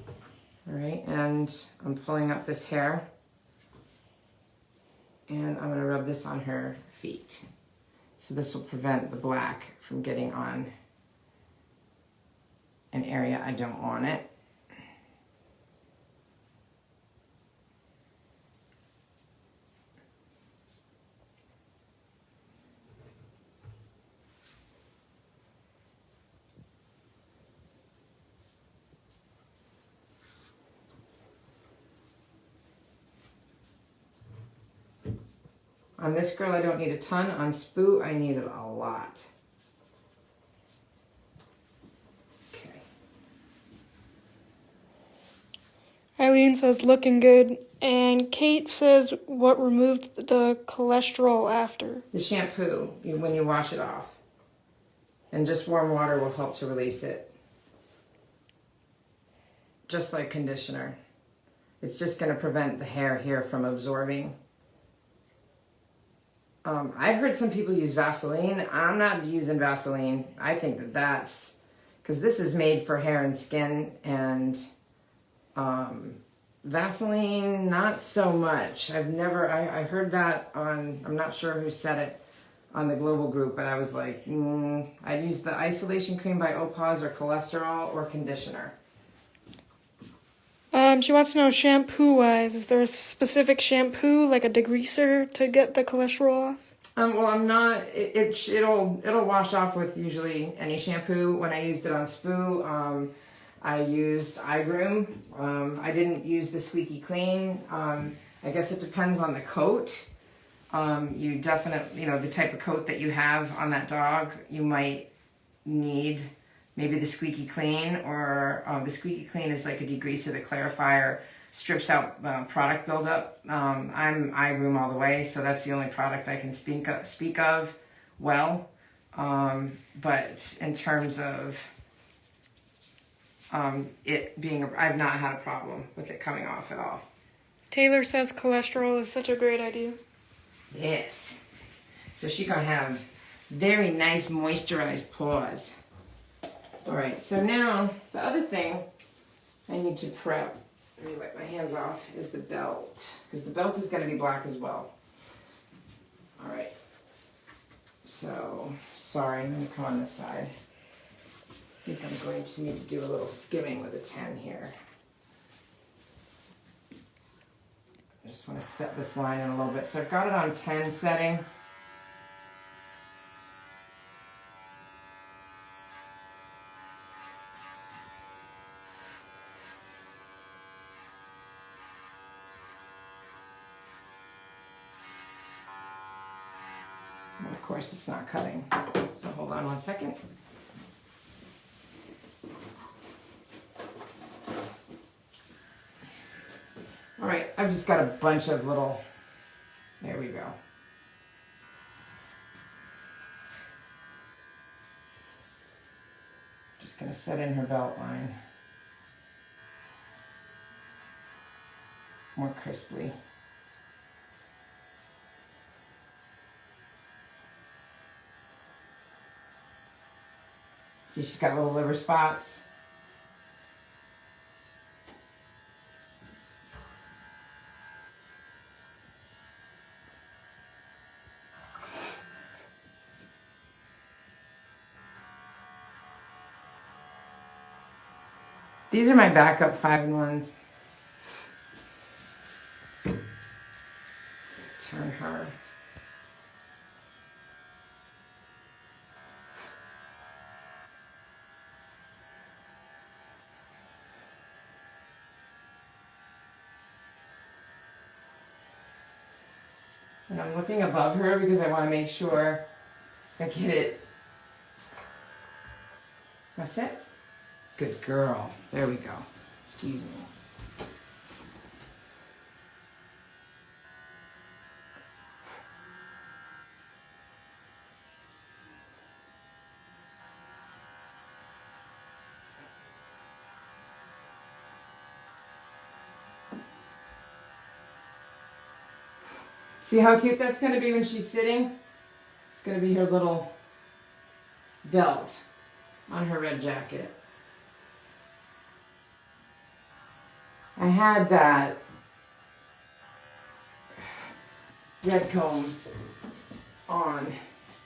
right, and I'm pulling up this hair, and I'm going to rub this on her feet. So this will prevent the black from getting on an area I don't want it. On this girl, I don't need a ton. On Spoo, I needed a lot. Okay. Eileen says looking good, and Kate says what removed the cholesterol after. The shampoo, when you wash it off. And just warm water will help to release it. Just like conditioner. It's just going to prevent the hair here from absorbing. I've heard some people use Vaseline. I'm not using Vaseline. I think that's because this is made for hair and skin, and Vaseline, not so much. I heard that on, I'm not sure who said it on the global group, but I was like, I'd use the isolation cream by OPAWZ or cholesterol or conditioner. She wants to know shampoo-wise, is there a specific shampoo, like a degreaser, to get the cholesterol off? Well, I'm not, it'll wash off with usually any shampoo. When I used it on Spoo, I used Groom. I didn't use the Squeaky Clean. I guess it depends on the coat. You definitely, the type of coat that you have on that dog, you might need maybe the Squeaky Clean, or the Squeaky Clean is like a degreaser, the clarifier, strips out product buildup. I'm Groom all the way, so that's the only product I can speak of well. But in terms of it being, I've not had a problem with it coming off at all. Taylor says cholesterol is such a great idea. Yes. So she's gonna have very nice moisturized paws. All right, so now the other thing I need to prep, let me wipe my hands off, is the belt, because the belt is going to be black as well. All right, so sorry, I'm going to come on this side. I think I'm going to need to do a little skimming with a 10 here. I just want to set this line in a little bit. So I've got it on 10 setting. And of course it's not cutting. So hold on one second. All right, I've just got a bunch of little, there we go. Just gonna set in her belt line more crisply. See, she's got little liver spots. These are my backup 5-in-1s. Turn her. And I'm looking above her because I want to make sure I get it. That's it. Good girl. There we go. Excuse me. See how cute that's going to be when she's sitting? It's going to be her little belt on her red jacket. I had that red comb on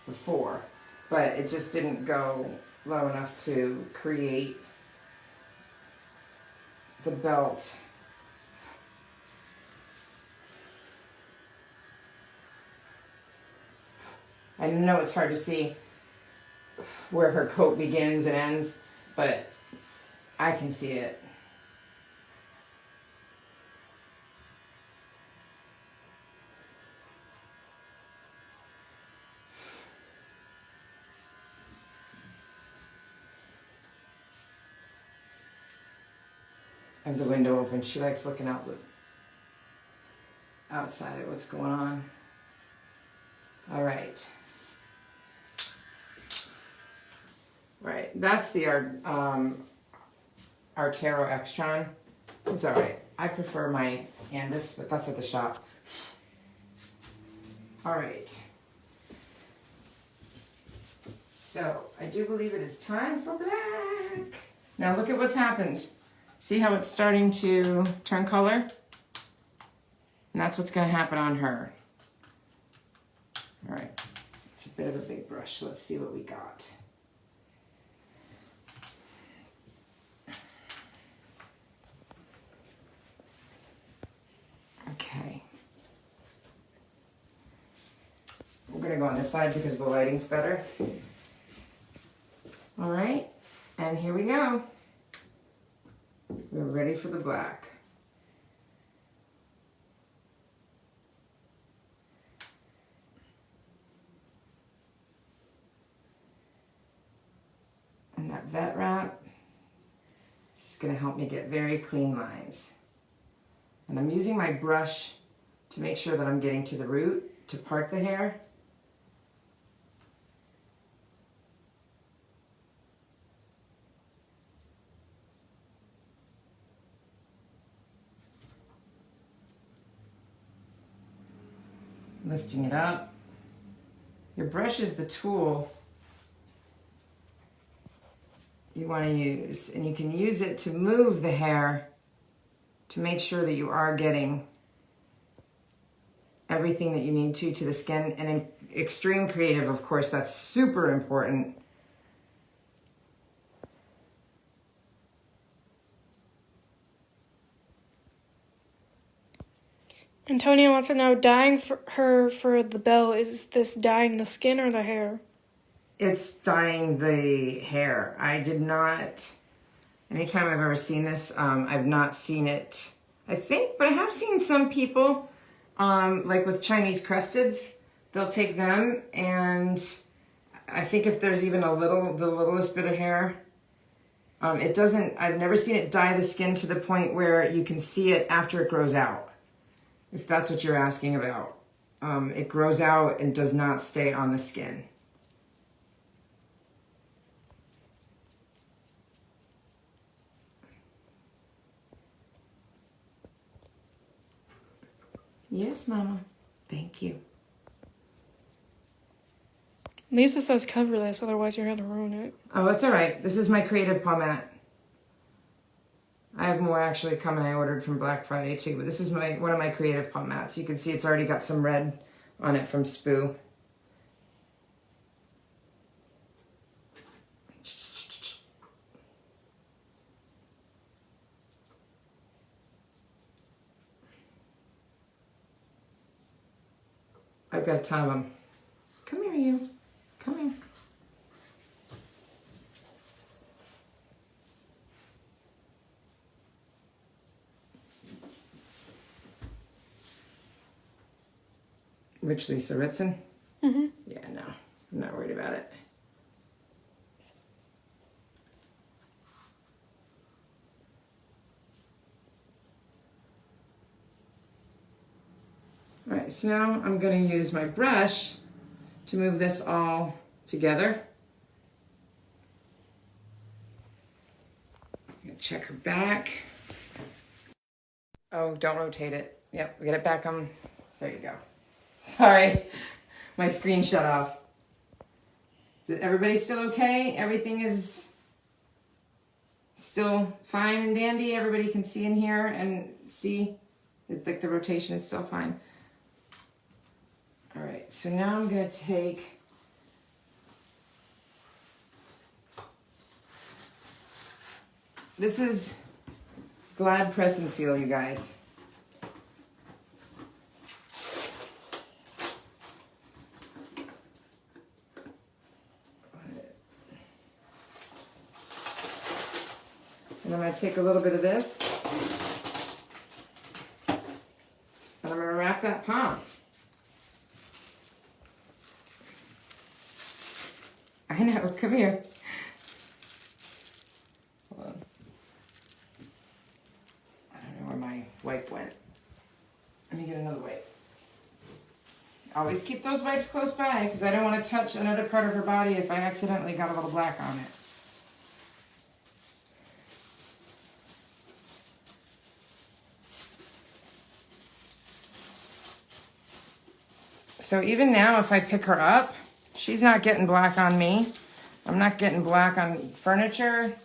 before, but it just didn't go low enough to create the belt. I know it's hard to see where her coat begins and ends, but I can see it. I have the window open. She likes looking out outside at what's going on. All right. Right, that's the Artero Extron. It's all right. I prefer my Andis, but that's at the shop. All right. So I do believe it is time for black. Now look at what's happened. See how it's starting to turn color? And that's what's going to happen on her. All right. It's a bit of a big brush. Let's see what we got. Okay. I'm going to go on this side because the lighting's better. All right. And here we go. We're ready for the black. And that vet wrap is going to help me get very clean lines. And I'm using my brush to make sure that I'm getting to the root to part the hair. Lifting it up. Your brush is the tool you want to use, and you can use it to move the hair to make sure that you are getting everything that you need to the skin. And in extreme creative, of course, that's super important. Antonia wants to know, dyeing for her for the bell, is this dyeing the skin or the hair? It's dyeing the hair. I did not, anytime I've ever seen this, I've not seen it, I think, but I have seen some people, like with Chinese crusteds, they'll take them, and I think if there's even the littlest bit of hair, it doesn't, I've never seen it dye the skin to the point where you can see it after it grows out. If that's what you're asking about. It grows out and does not stay on the skin. Yes, Mama. Thank you. At least it says cover this, otherwise you're gonna ruin it. Oh, it's all right. This is my creative pomade. I have more actually coming. I ordered from Black Friday too, but this is one of my creative pomades. You can see it's already got some red on it from Spoo. I've got a ton of them. Come here, you. Come here. Which Lisa Ritson? Mm-hmm. Yeah, no. I'm not worried about it. All right, so now I'm going to use my brush to move this all together. I'm going to check her back. Oh, don't rotate it. Yep, get it back on. There you go. Sorry, my screen shut off. Is everybody still okay? Everything is still fine and dandy? Everybody can see in here and see? Like the rotation is still fine. All right, so now I'm going to take this is Glad Press and Seal, you guys. And I'm going to take a little bit of this and I'm going to wrap that palm. I know, come here. Hold on. I don't know where my wipe went. Let me get another wipe. Always keep those wipes close by because I don't want to touch another part of her body if I accidentally got a little black on it. So even now, if I pick her up, she's not getting black on me. I'm not getting black on furniture.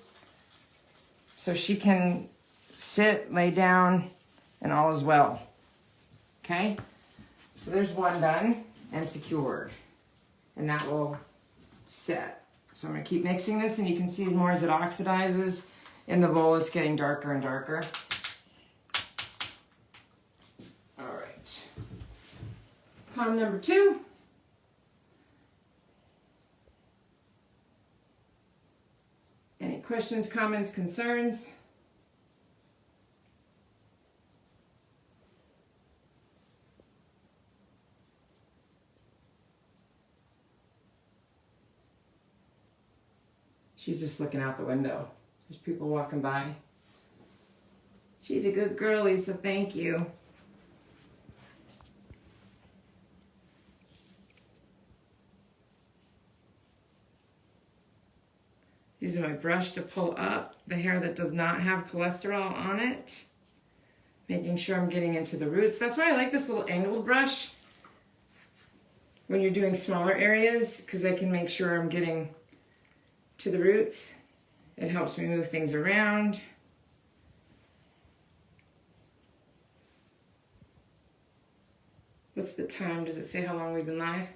So she can sit, lay down, and all is well. Okay? So there's one done and secured. And that will set. So I'm going to keep mixing this, and you can see more as it oxidizes in the bowl, it's getting darker and darker. All right. Palm number 2. Any questions, comments, concerns? She's just looking out the window. There's people walking by. She's a good girl, Lisa. Thank you. Using my brush to pull up the hair that does not have cholesterol on it. Making sure I'm getting into the roots. That's why I like this little angled brush when you're doing smaller areas, because I can make sure I'm getting to the roots. It helps me move things around. What's the time? Does it say how long we've been live?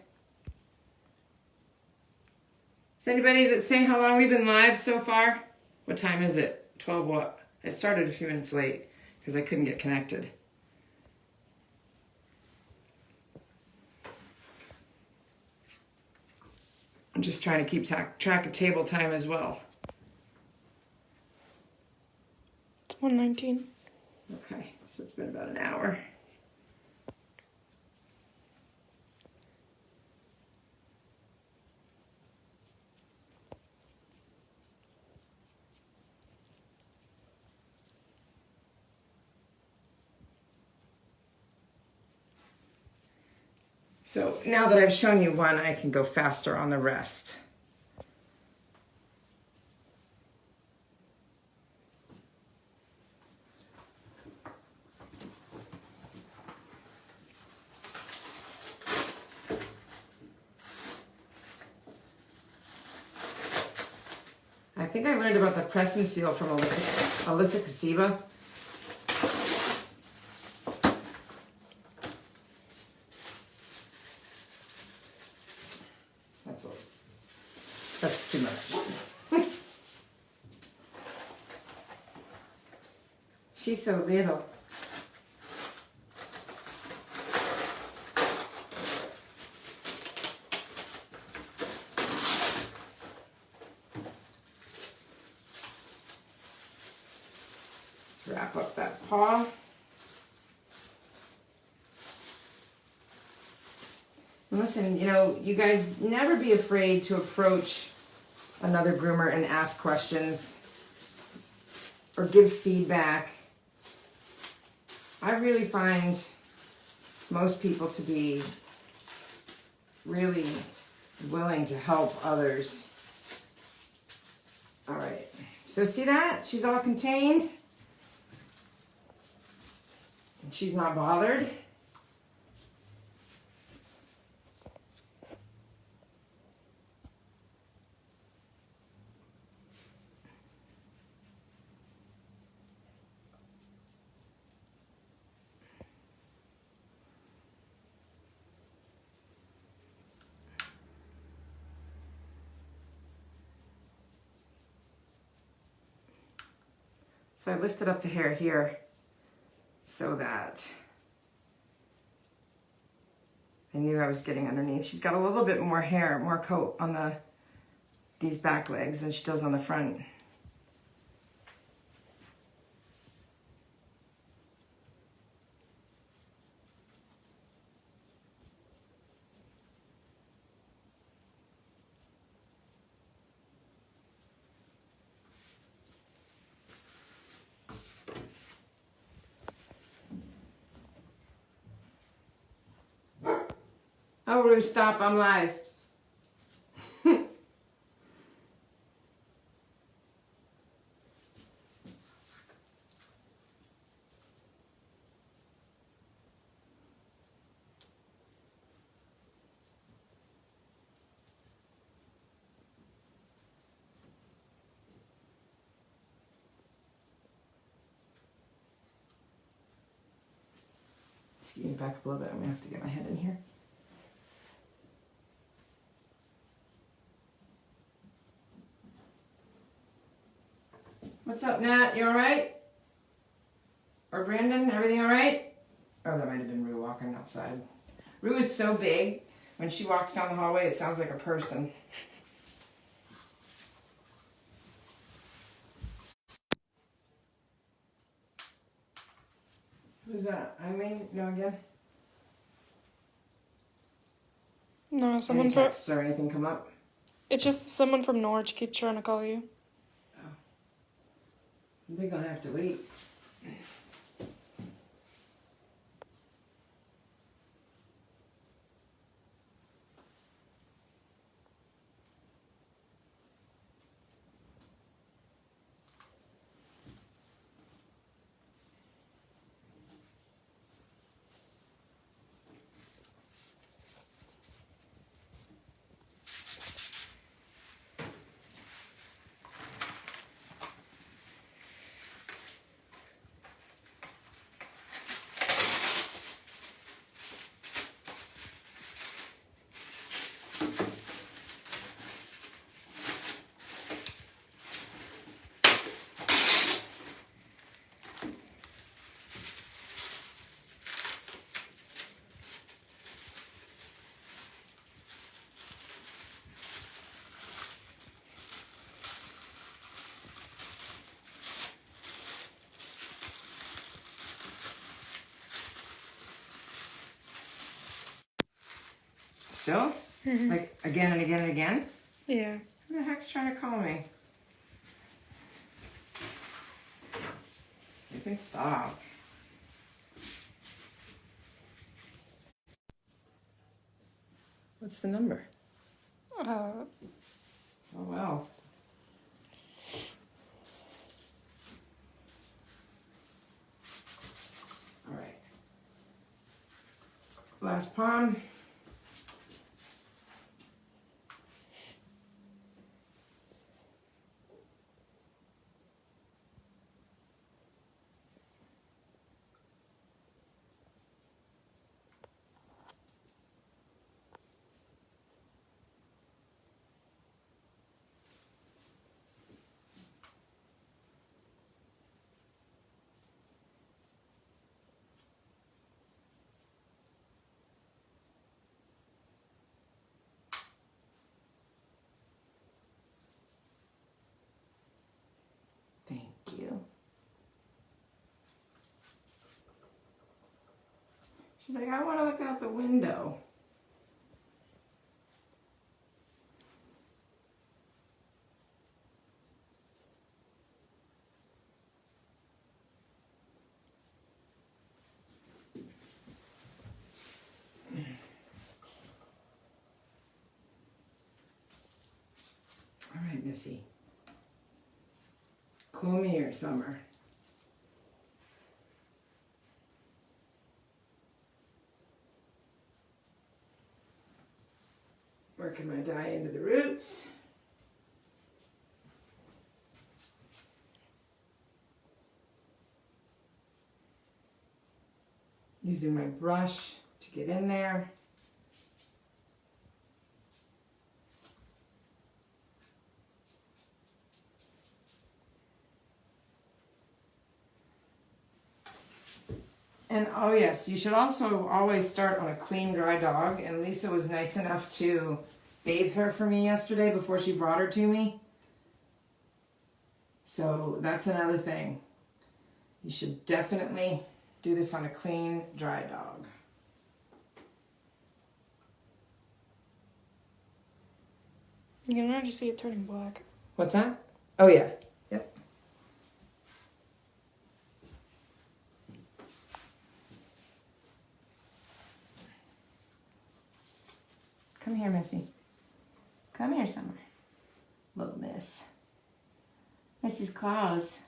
Does it say how long we've been live so far? What time is it? 12 what? I started a few minutes late because I couldn't get connected. I'm just trying to keep track of table time as well. It's 1:19. Okay, so it's been about an hour. So now that I've shown you one, I can go faster on the rest. think I learned about the press and seal from Alyssa Kasiba. That's too much. She's so little. Let's wrap up that paw. Listen, you know, you guys never be afraid to approach another groomer and ask questions or give feedback. I really find most people to be really willing to help others. All right, so see that? She's all contained. And she's not bothered. So I lifted up the hair here so that I knew I was getting underneath. She's got a little bit more hair, more coat on these back legs than she does on the front. Oh, Rue, stop, I'm live. Excuse me, back up a little bit. I'm gonna have to get my head in here. What's up, Nat? You all right? Or Brandon? Everything all right? Oh, that might have been Rue walking outside. Rue is so big. When she walks down the hallway, it sounds like a person. Who's that? Eileen? No, again? No, someone Any from. texts or anything come up? It's just someone from Norwich keeps trying to call you. Oh. They're gonna have to wait. Still? Mm-hmm. Like again and again and again? Yeah. Who the heck's trying to call me? You can stop. What's the number? Oh, well. All right. Last palm. you. She's like, I want to look out the window. All right, Missy. Cool me your summer. Working my dye into the roots. Using my brush to get in there. And oh yes, you should also always start on a clean, dry dog. And Lisa was nice enough to bathe her for me yesterday before she brought her to me. So that's another thing. You should definitely do this on a clean, dry dog. You can already see it turning black. What's that? Oh yeah. Yep. Come here, Missy. Come here, Summer. Little miss. Mrs. Claus.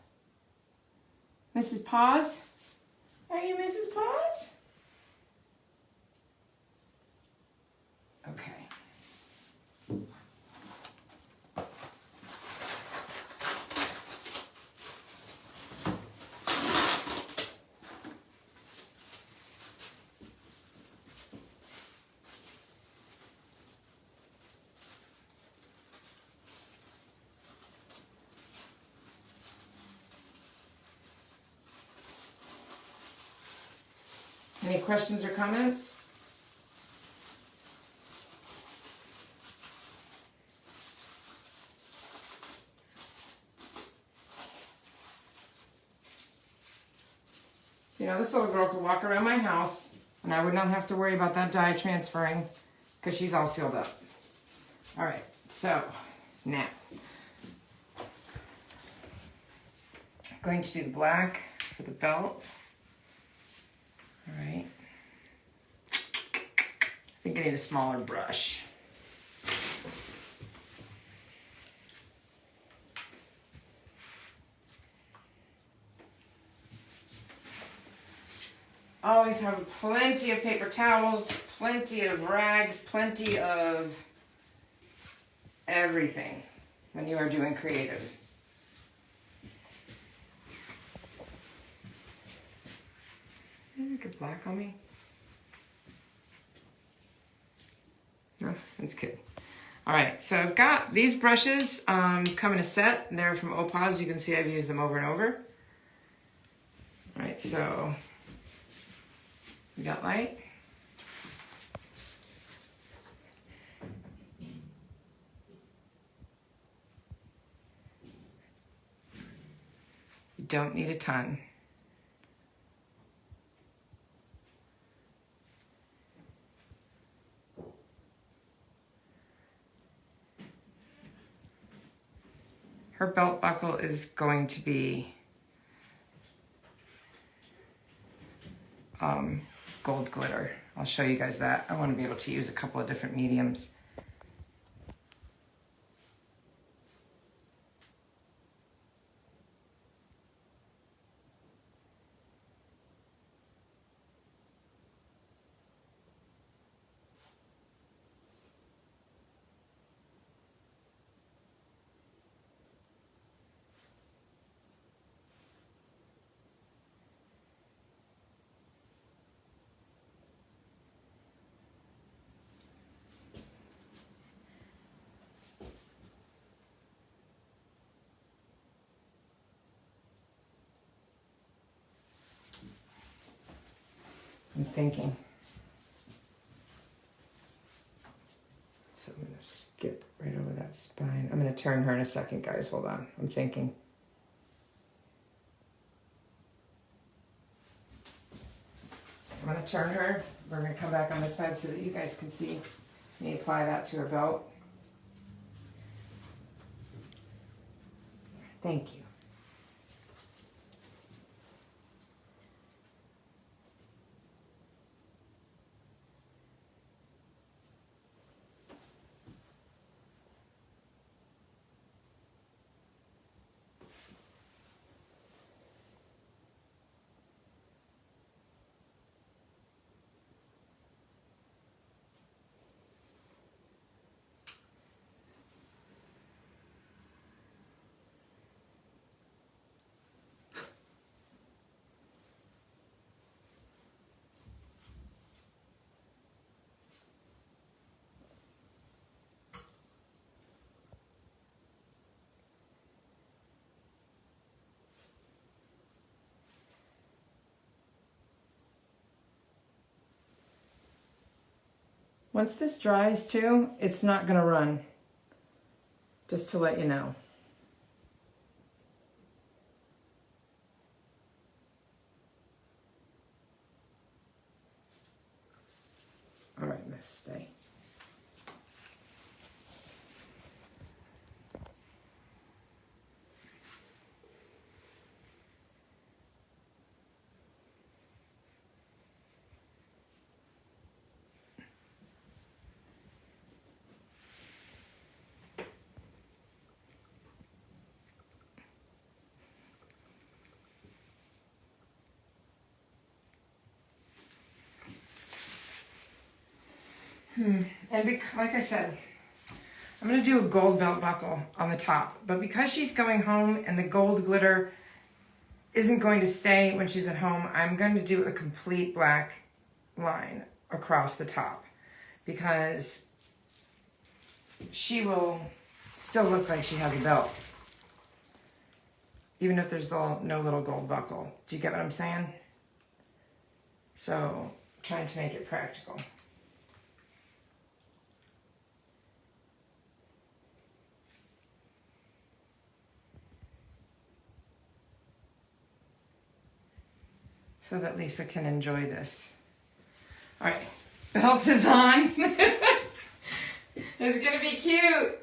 Mrs. Paws? Are you Mrs. Paws? Okay. Any questions or comments? So, this little girl could walk around my house and I would not have to worry about that dye transferring because she's all sealed up. All right, so now I'm going to do the black for the belt. All right. I think I need a smaller brush. Always have plenty of paper towels, plenty of rags, plenty of everything when you are doing creative. You get black on me? No, that's good. All right, so I've got these brushes come in a set. They're from OPAWZ. You can see I've used them over and over. All right, so we got light. You don't need a ton. Her belt buckle is going to be gold glitter. I'll show you guys that. I want to be able to use a couple of different mediums. I'm thinking. So I'm going to skip right over that spine. I'm going to turn her in a second, guys. Hold on. I'm thinking. I'm going to turn her. We're going to come back on this side so that you guys can see me apply that to her belt. Thank you. Once this dries too, it's not going to run, just to let you know. All right, miss, stay. And like I said, I'm going to do a gold belt buckle on the top. But because she's going home and the gold glitter isn't going to stay when she's at home, I'm going to do a complete black line across the top. Because she will still look like she has a belt. Even if there's no little gold buckle. Do you get what I'm saying? So, trying to make it practical. So that Lisa can enjoy this. All right, belt is on. It's gonna be cute.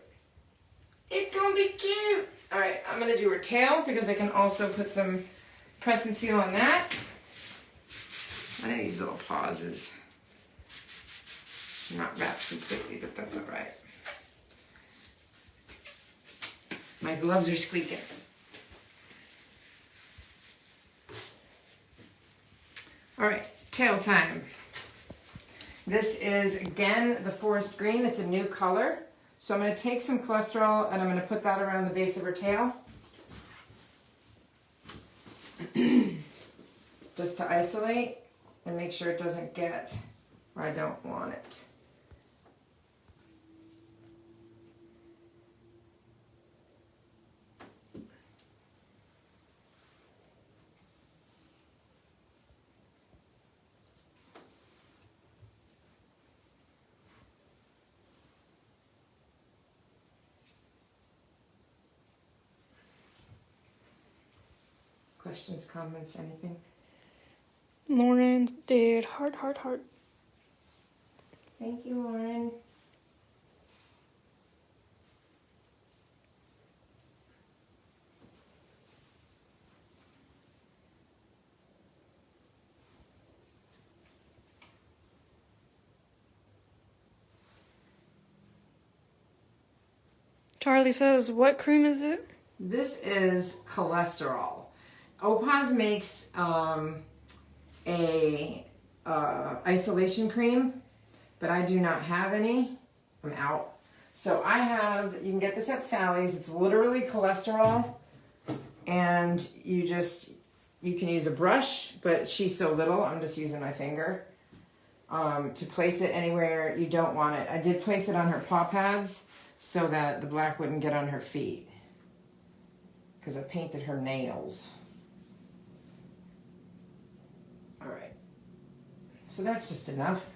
It's gonna be cute. All right, I'm gonna do her tail because I can also put some press and seal on that. One of these little paws is not wrapped completely, but that's all right. My gloves are squeaking. All right, tail time. This is, again, the forest green. It's a new color. So I'm going to take some cholesterol and I'm going to put that around the base of her tail. Just to isolate and make sure it doesn't get where I don't want it. Questions, comments, anything? Lauren did heart. Thank you, Lauren. Charlie says, what cream is it? This is cholesterol. OPAWZ makes a isolation cream, but I do not have any. I'm out. So I have, you can get this at Sally's. It's literally cholesterol, and you can use a brush, but she's so little, I'm just using my finger to place it anywhere you don't want it. I did place it on her paw pads so that the black wouldn't get on her feet, because I painted her nails. All right, so that's just enough.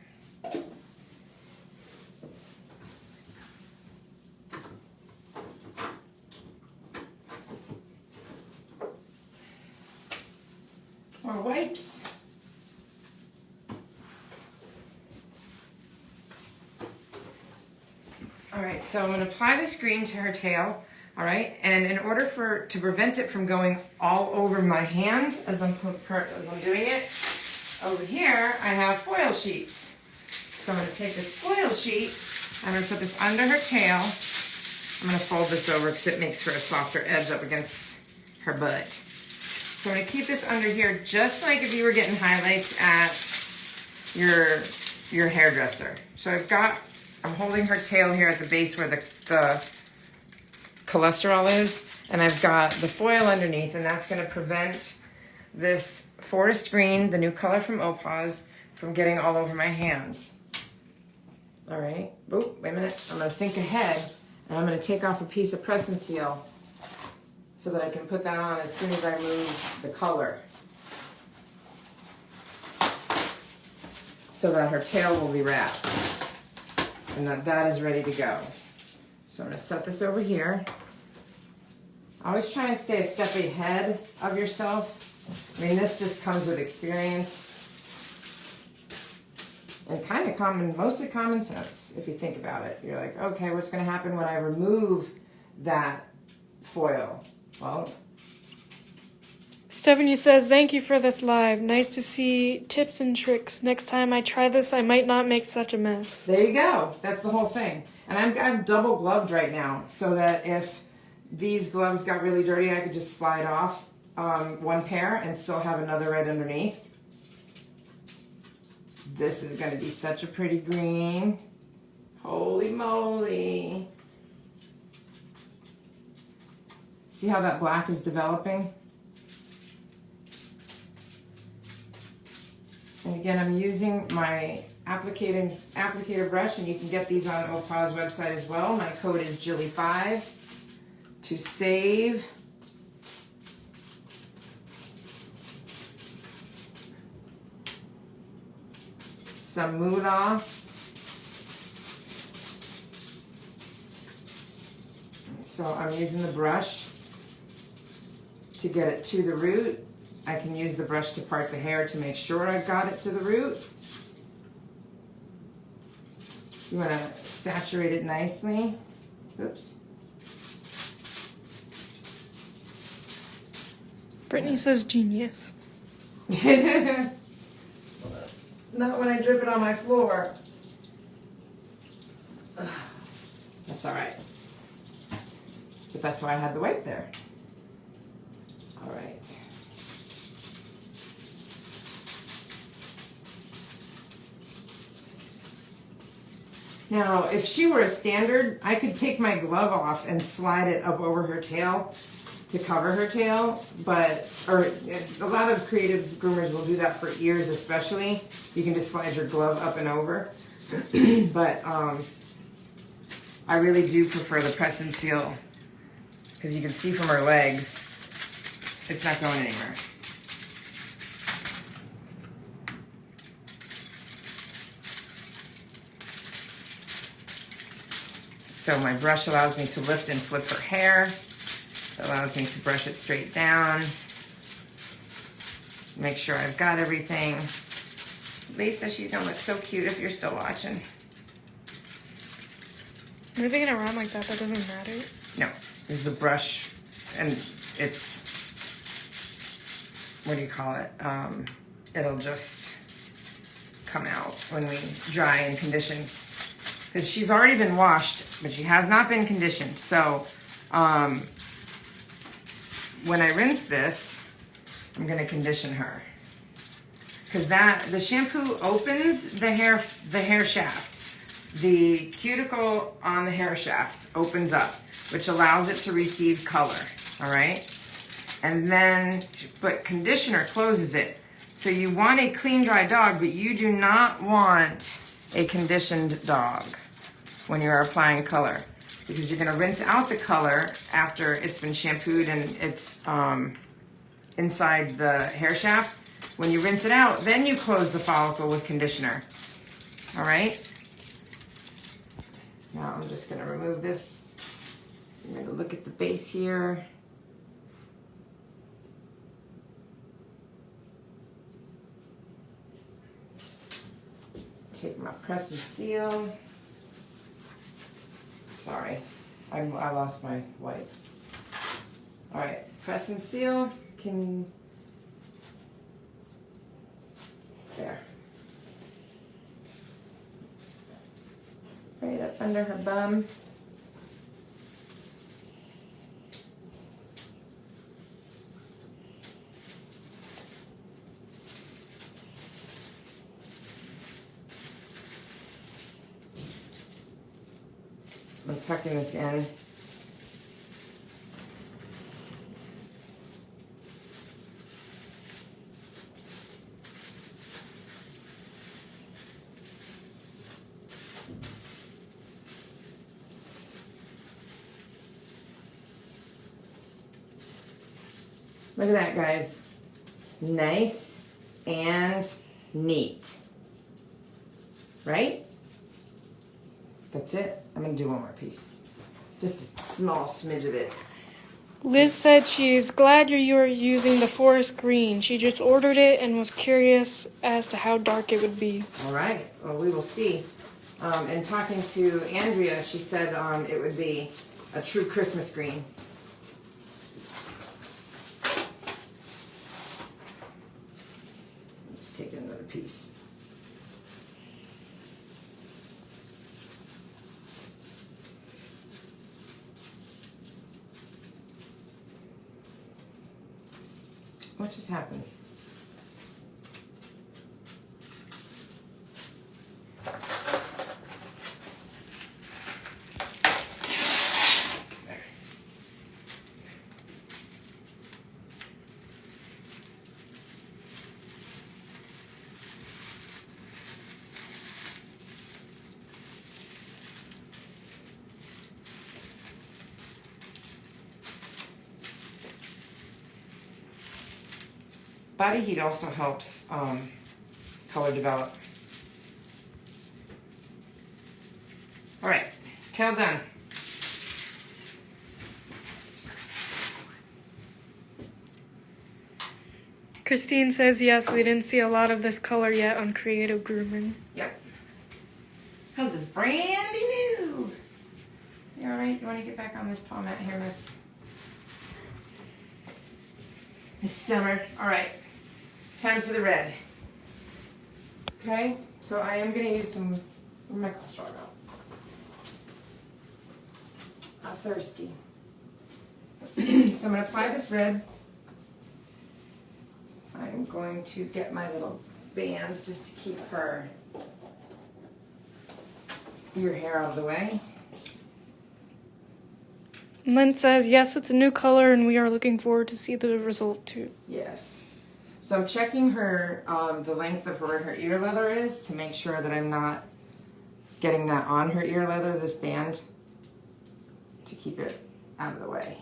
More wipes. All right, so I'm gonna apply this green to her tail, all right? And in order to prevent it from going all over my hand as I'm doing it, over here I have foil sheets. So I'm gonna take this foil sheet, I'm gonna put this under her tail. I'm gonna fold this over because it makes for a softer edge up against her butt. So I'm gonna keep this under here just like if you were getting highlights at your hairdresser. So I'm holding her tail here at the base where the cholesterol is, and I've got the foil underneath, and that's gonna prevent this forest green, the new color from OPAWZ, from getting all over my hands. All right, oh, wait a minute. I'm gonna think ahead, and I'm gonna take off a piece of press and seal so that I can put that on as soon as I move the color, so that her tail will be wrapped and that is ready to go. So I'm gonna set this over here. Always try and stay a step ahead of yourself. I mean, this just comes with experience and kind of mostly common sense if you think about it. You're like, okay, what's gonna happen when I remove that foil? Well, Stephanie says, thank you for this live. Nice to see tips and tricks. Next time I try this, I might not make such a mess. there you go. That's the whole thing. And I'm double gloved right now, so that if these gloves got really dirty, I could just slide off one pair and still have another right underneath. This is going to be such a pretty green. Holy moly. See how that black is developing? And again, I'm using my applicator brush, and you can get these on OPAWZ website as well. My code is Jilly5 to save. Some moolah. So I'm using the brush to get it to the root. I can use the brush to part the hair to make sure I've got it to the root. You want to saturate it nicely. Oops. Brittany says genius. Not when I drip it on my floor. Ugh. That's all right. But that's why I had the wipe there. All right. Now, if she were a standard, I could take my glove off and slide it up over her tail to cover her tail, or a lot of creative groomers will do that for ears especially. You can just slide your glove up and over. But I really do prefer the press and seal, because you can see from her legs, it's not going anywhere. So my brush allows me to lift and flip her hair. It allows me to brush it straight down. Make sure I've got everything. Lisa, she's gonna look so cute if you're still watching. Moving it around like that doesn't matter. No, this is the brush, and it's, what do you call it? It'll just come out when we dry and condition. Because she's already been washed, but she has not been conditioned. So when I rinse this, I'm gonna condition her. Because the shampoo opens the hair shaft. The cuticle on the hair shaft opens up, which allows it to receive color, all right? And then, but conditioner closes it. So you want a clean, dry dog, but you do not want a conditioned dog when you're applying color, because you're gonna rinse out the color after it's been shampooed and it's inside the hair shaft. When you rinse it out, then you close the follicle with conditioner, all right? Now I'm just gonna remove this. I'm gonna look at the base here. Take my press and seal. Sorry, I lost my wipe. All right, press and seal. There. Right up under her bum. I'm tucking this in. Look at that, guys. Nice and neat. Right? That's it. I'm going to do one more piece. Just a small smidge of it. Liz said she's glad you're using the forest green. She just ordered it and was curious as to how dark it would be. All right. Well, we will see. And talking to Andrea, she said it would be a true Christmas green. Let's take another piece. What just happened? Body heat also helps color develop. All right, tail done. Christine says yes, we didn't see a lot of this color yet on Creative Grooming. Yep. Because it's brand new. You all right? You want to get back on this palm mat here, Miss Summer? All right. Time for the red. Okay, so I am going to use some, where'd my cholesterol go? I'm thirsty. So I'm going to apply this red. I'm going to get my little bands just to keep her ear hair out of the way. Lynn says yes, it's a new color and we are looking forward to see the result too. Yes. So I'm checking her, the length of where her ear leather is to make sure that I'm not getting that on her ear leather, this band, to keep it out of the way.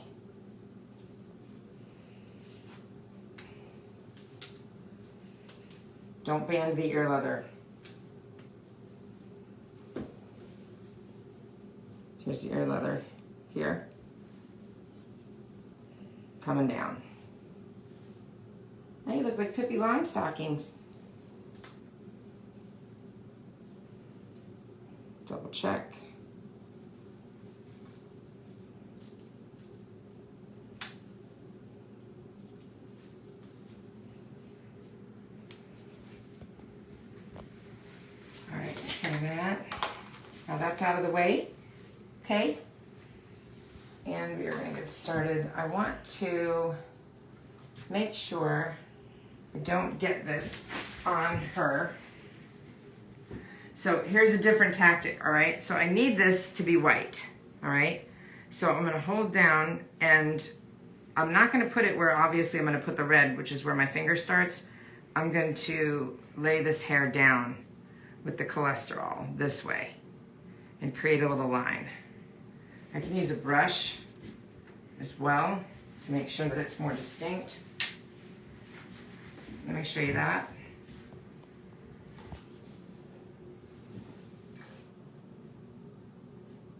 Don't band the ear leather. Here's the ear leather here. Coming down. Now you look like Pippi Longstockings. Double check. All right, so now that's out of the way, okay? And we are gonna get started. I want to make sure I don't get this on her. So here's a different tactic, all right? So I need this to be white, all right? So I'm gonna hold down and I'm not gonna put it where obviously I'm gonna put the red, which is where my finger starts. I'm going to lay this hair down with the cholesterol this way and create a little line. I can use a brush as well to make sure that it's more distinct. Let me show you that.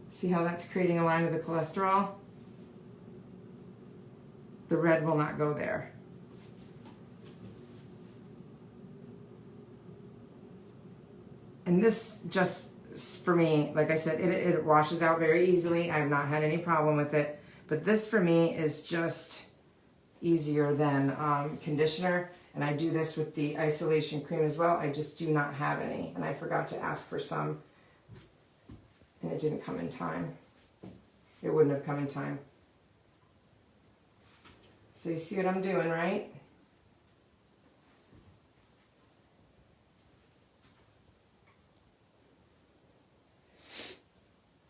See how that's creating a line with the cholesterol? The red will not go there. And this just for me, like I said, it washes out very easily. I've not had any problem with it. But this for me is just easier than conditioner. And I do this with the isolation cream as well. I just do not have any. And I forgot to ask for some. And it didn't come in time. It wouldn't have come in time. So you see what I'm doing, right?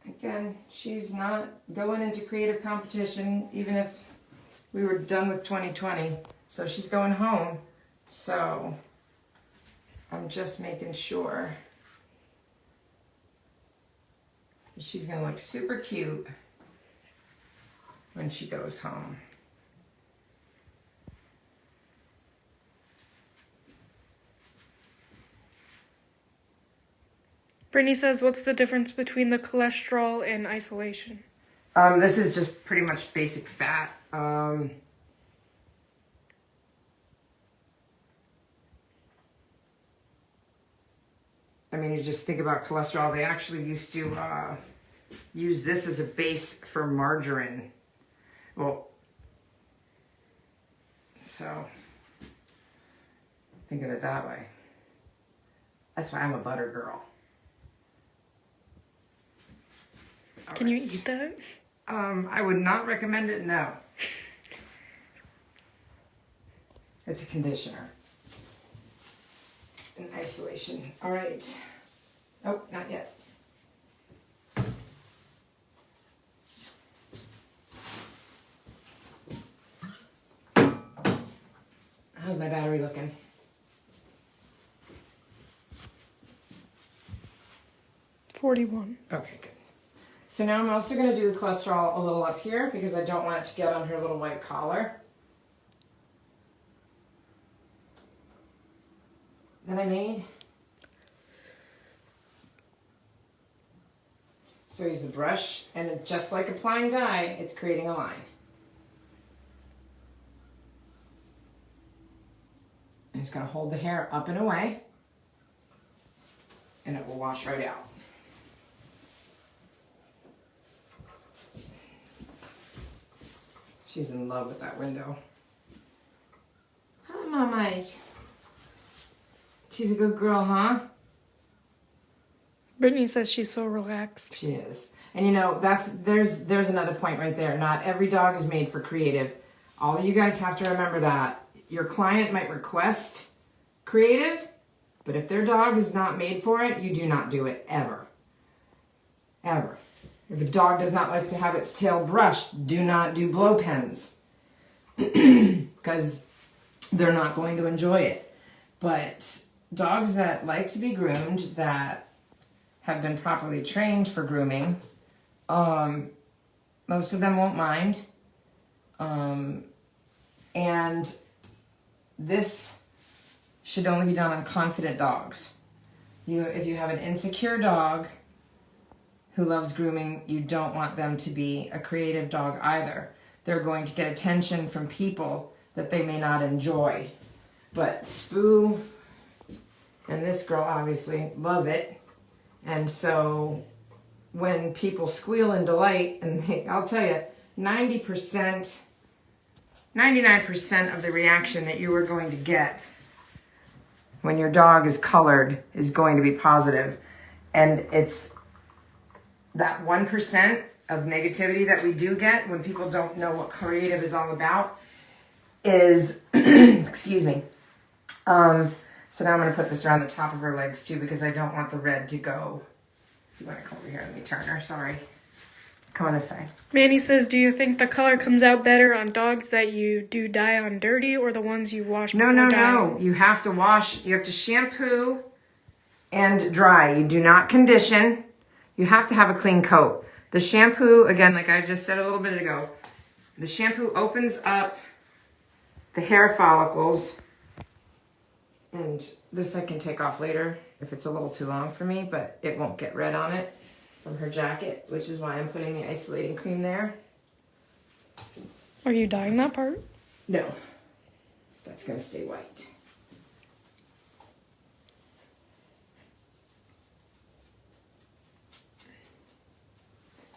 Again, she's not going into creative competition, even if we were done with 2020. So she's going home. So I'm just making sure that she's going to look super cute when she goes home. Brittany says, what's the difference between the cholesterol and isolation? This is just pretty much basic fat. I mean, you just think about cholesterol. They actually used to use this as a base for margarine. Well, so think of it that way. That's why I'm a butter girl. Can you eat that? I would not recommend it, no. It's a conditioner. An isolation. All right. Oh, not yet. How's my battery looking? $41. Okay, good. So now I'm also going to do the cholesterol a little up here because I don't want it to get on her little white collar that I made. So use the brush, and just like applying dye, it's creating a line. And it's going to hold the hair up and away, and it will wash right out. She's in love with that window. Hi, Mama-Eyes. She's a good girl, huh? Brittany says she's so relaxed. She is. And you know, there's another point right there. Not every dog is made for creative. All of you guys have to remember that. Your client might request creative, but if their dog is not made for it, you do not do it ever. Ever. If a dog does not like to have its tail brushed, do not do blow pens because they're not going to enjoy it. But dogs that like to be groomed, that have been properly trained for grooming, most of them won't mind. And this should only be done on confident dogs. If you have an insecure dog who loves grooming, you don't want them to be a creative dog either. They're going to get attention from people that they may not enjoy. But Spoo and this girl obviously love it. And so when people squeal in delight, and I'll tell you, 99% of the reaction that you are going to get when your dog is colored is going to be positive. And it's that 1% of negativity that we do get when people don't know what creative is all about is, excuse me. So now I'm going to put this around the top of her legs too because I don't want the red to go. You want to come over here? Let me turn her. Sorry. Come on this side. Manny says, do you think the color comes out better on dogs that you do dye on dirty or the ones you wash before dyeing? No. You have to wash. You have to shampoo and dry. You do not condition. You have to have a clean coat. The shampoo, again, like I just said a little bit ago, the shampoo opens up the hair follicles. And this I can take off later if it's a little too long for me, but it won't get red on it from her jacket, which is why I'm putting the isolating cream there. Are you dyeing that part? No, that's gonna stay white.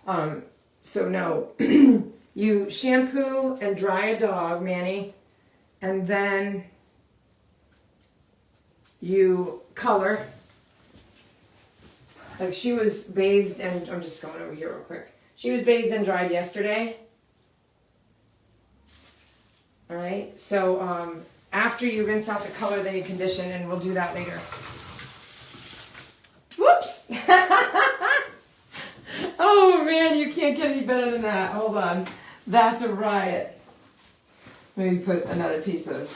So no, you shampoo and dry a dog, Manny, and then you color. Like she was bathed, and I'm just going over here real quick. She was bathed and dried yesterday. All right, so after you rinse out the color, then you condition, and we'll do that later. Whoops! Oh man, you can't get any better than that. Hold on. That's a riot. Maybe put another piece of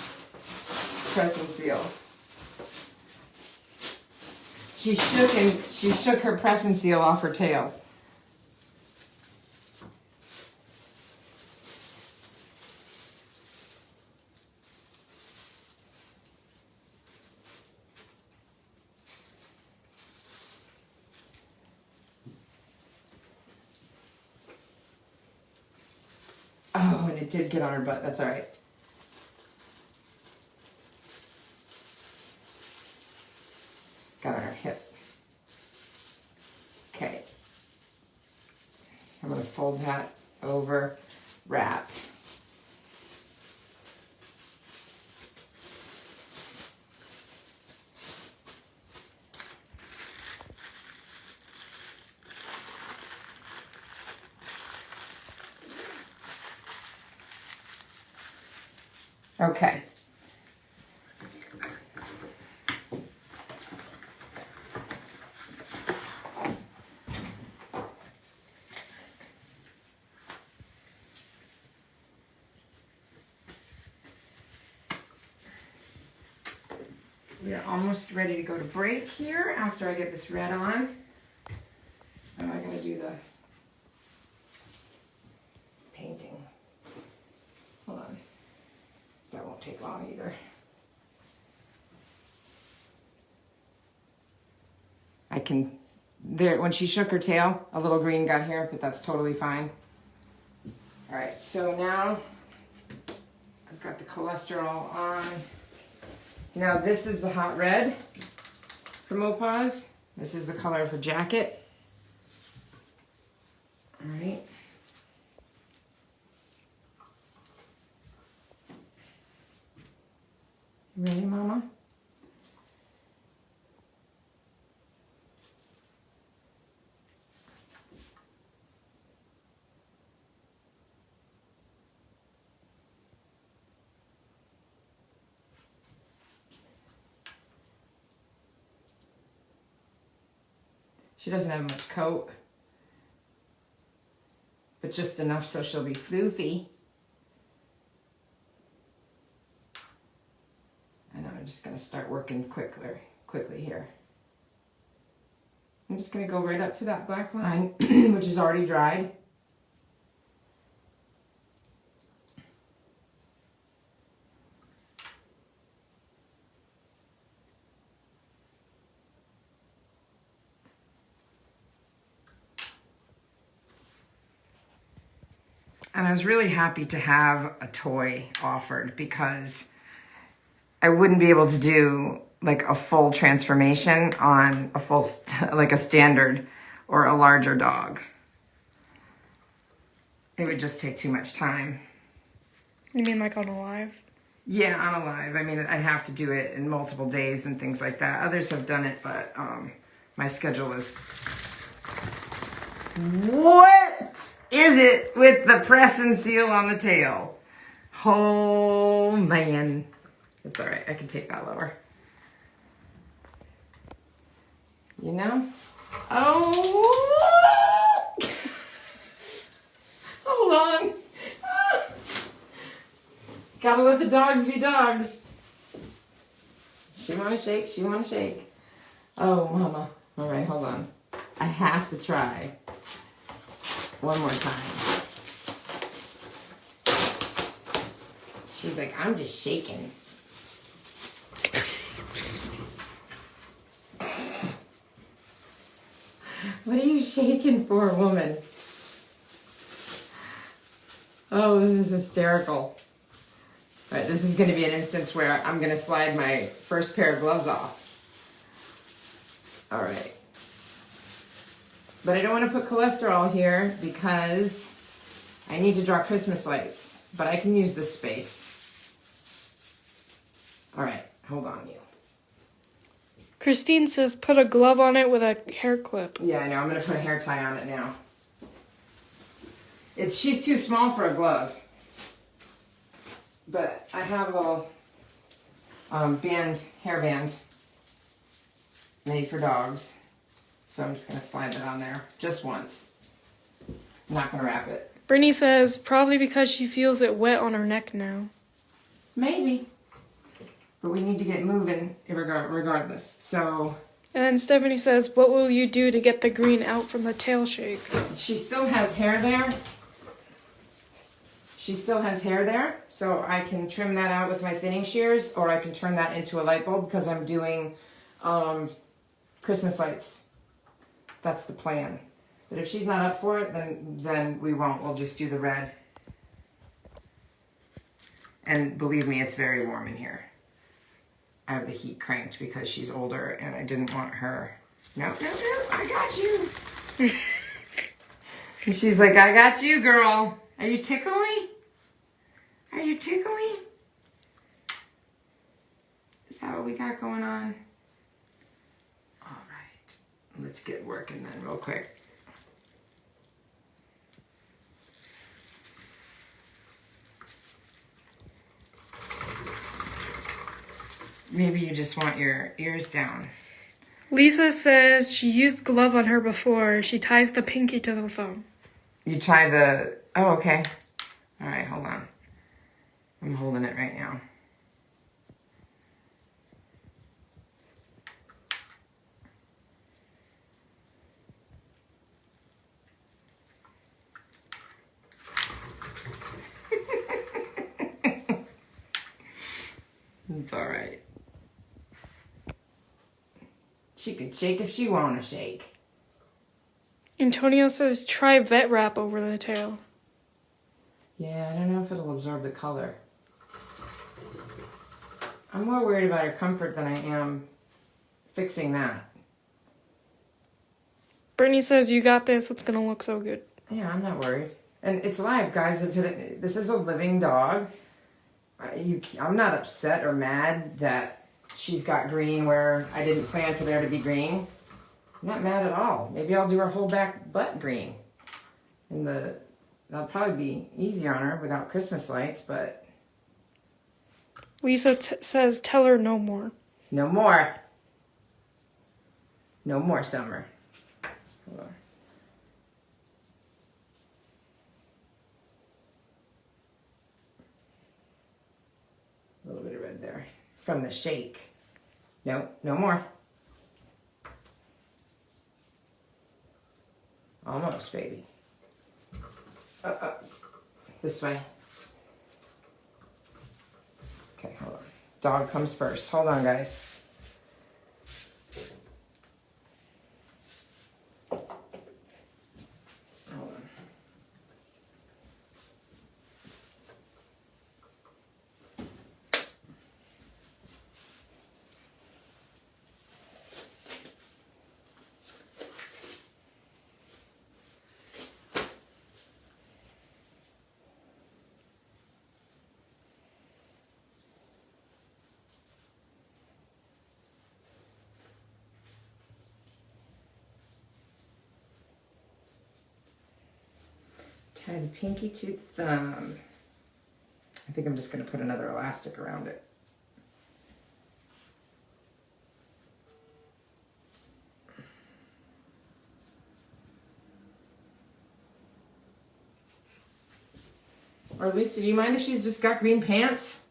press and seal. She shook her press and seal off her tail. Oh, and it did get on her butt. That's all right. Got on her hip. Okay. I'm going to fold that over, wrap. Okay. We are almost ready to go to break here after I get this red on. Now I'm going to do the painting. Hold on. That won't take long either. I can, there, when she shook her tail, a little green got here, but that's totally fine. All right, so now I've got the cholesterol on. Now this is the hot red from OPAWZ. This is the color of her jacket. All right. Ready, Mama? She doesn't have much coat, but just enough so she'll be floofy. And I'm just going to start working quickly here. I'm just going to go right up to that black line, which is already dried. And I was really happy to have a toy offered because I wouldn't be able to do like a full transformation on a full, like a standard or a larger dog. It would just take too much time. You mean like on a live? Yeah, on a live. I mean, I'd have to do it in multiple days and things like that. Others have done it, but my schedule is... What is it with the press and seal on the tail? Oh, man. It's all right. I can take that lower. You know? Oh! Hold on. Ah. Gotta let the dogs be dogs. She wanna shake. She wanna shake. Oh, Mama. All right, hold on. I have to try. One more time. She's like, I'm just shaking. What are you shaking for, woman? Oh, this is hysterical. All right, this is going to be an instance where I'm going to slide my first pair of gloves off. All right. But I don't want to put cholesterol here because I need to draw Christmas lights. But I can use this space. All right, hold on, you. Christine says put a glove on it with a hair clip. Yeah, I know. I'm going to put a hair tie on it now. She's too small for a glove. But I have a hair band made for dogs. So I'm just going to slide that on there just once. I'm not going to wrap it. Brittany says probably because she feels it wet on her neck now. Maybe. But we need to get moving regardless. So. And then Stephanie says, what will you do to get the green out from the tail shake? She still has hair there. So I can trim that out with my thinning shears, or I can turn that into a light bulb because I'm doing Christmas lights. That's the plan. But if she's not up for it, then we won't. We'll just do the red. And believe me, it's very warm in here. I have the heat cranked because she's older and I didn't want her. No, I got you. And she's like, I got you, girl. Are you tickly? Are you tickly? Is that what we got going on? All right. Let's get working then real quick. Maybe you just want your ears down. Lisa says she used glove on her before. She ties the pinky to the thumb. You tie the... Oh, okay. All right, hold on. I'm holding it right now. It's all right. She can shake if she want to shake. Antonio says try vet wrap over the tail. Yeah, I don't know if it'll absorb the color. I'm more worried about her comfort than I am fixing that. Brittany says you got this. It's going to look so good. Yeah, I'm not worried. And it's live, guys. This is a living dog. I'm not upset or mad that she's got green where I didn't plan for there to be green. I'm not mad at all. Maybe I'll do her whole back butt green. And that'll probably be easier on her without Christmas lights, but... Lisa says tell her no more. No more. No more summer. Hold on. A little bit of red there. From the shake. No, no more. Almost, baby. This way. Okay, hold on. Dog comes first. Hold on, guys. Hold on. Tie the pinky to the thumb. I think I'm just going to put another elastic around it. Or Lisa, do you mind if she's just got green pants?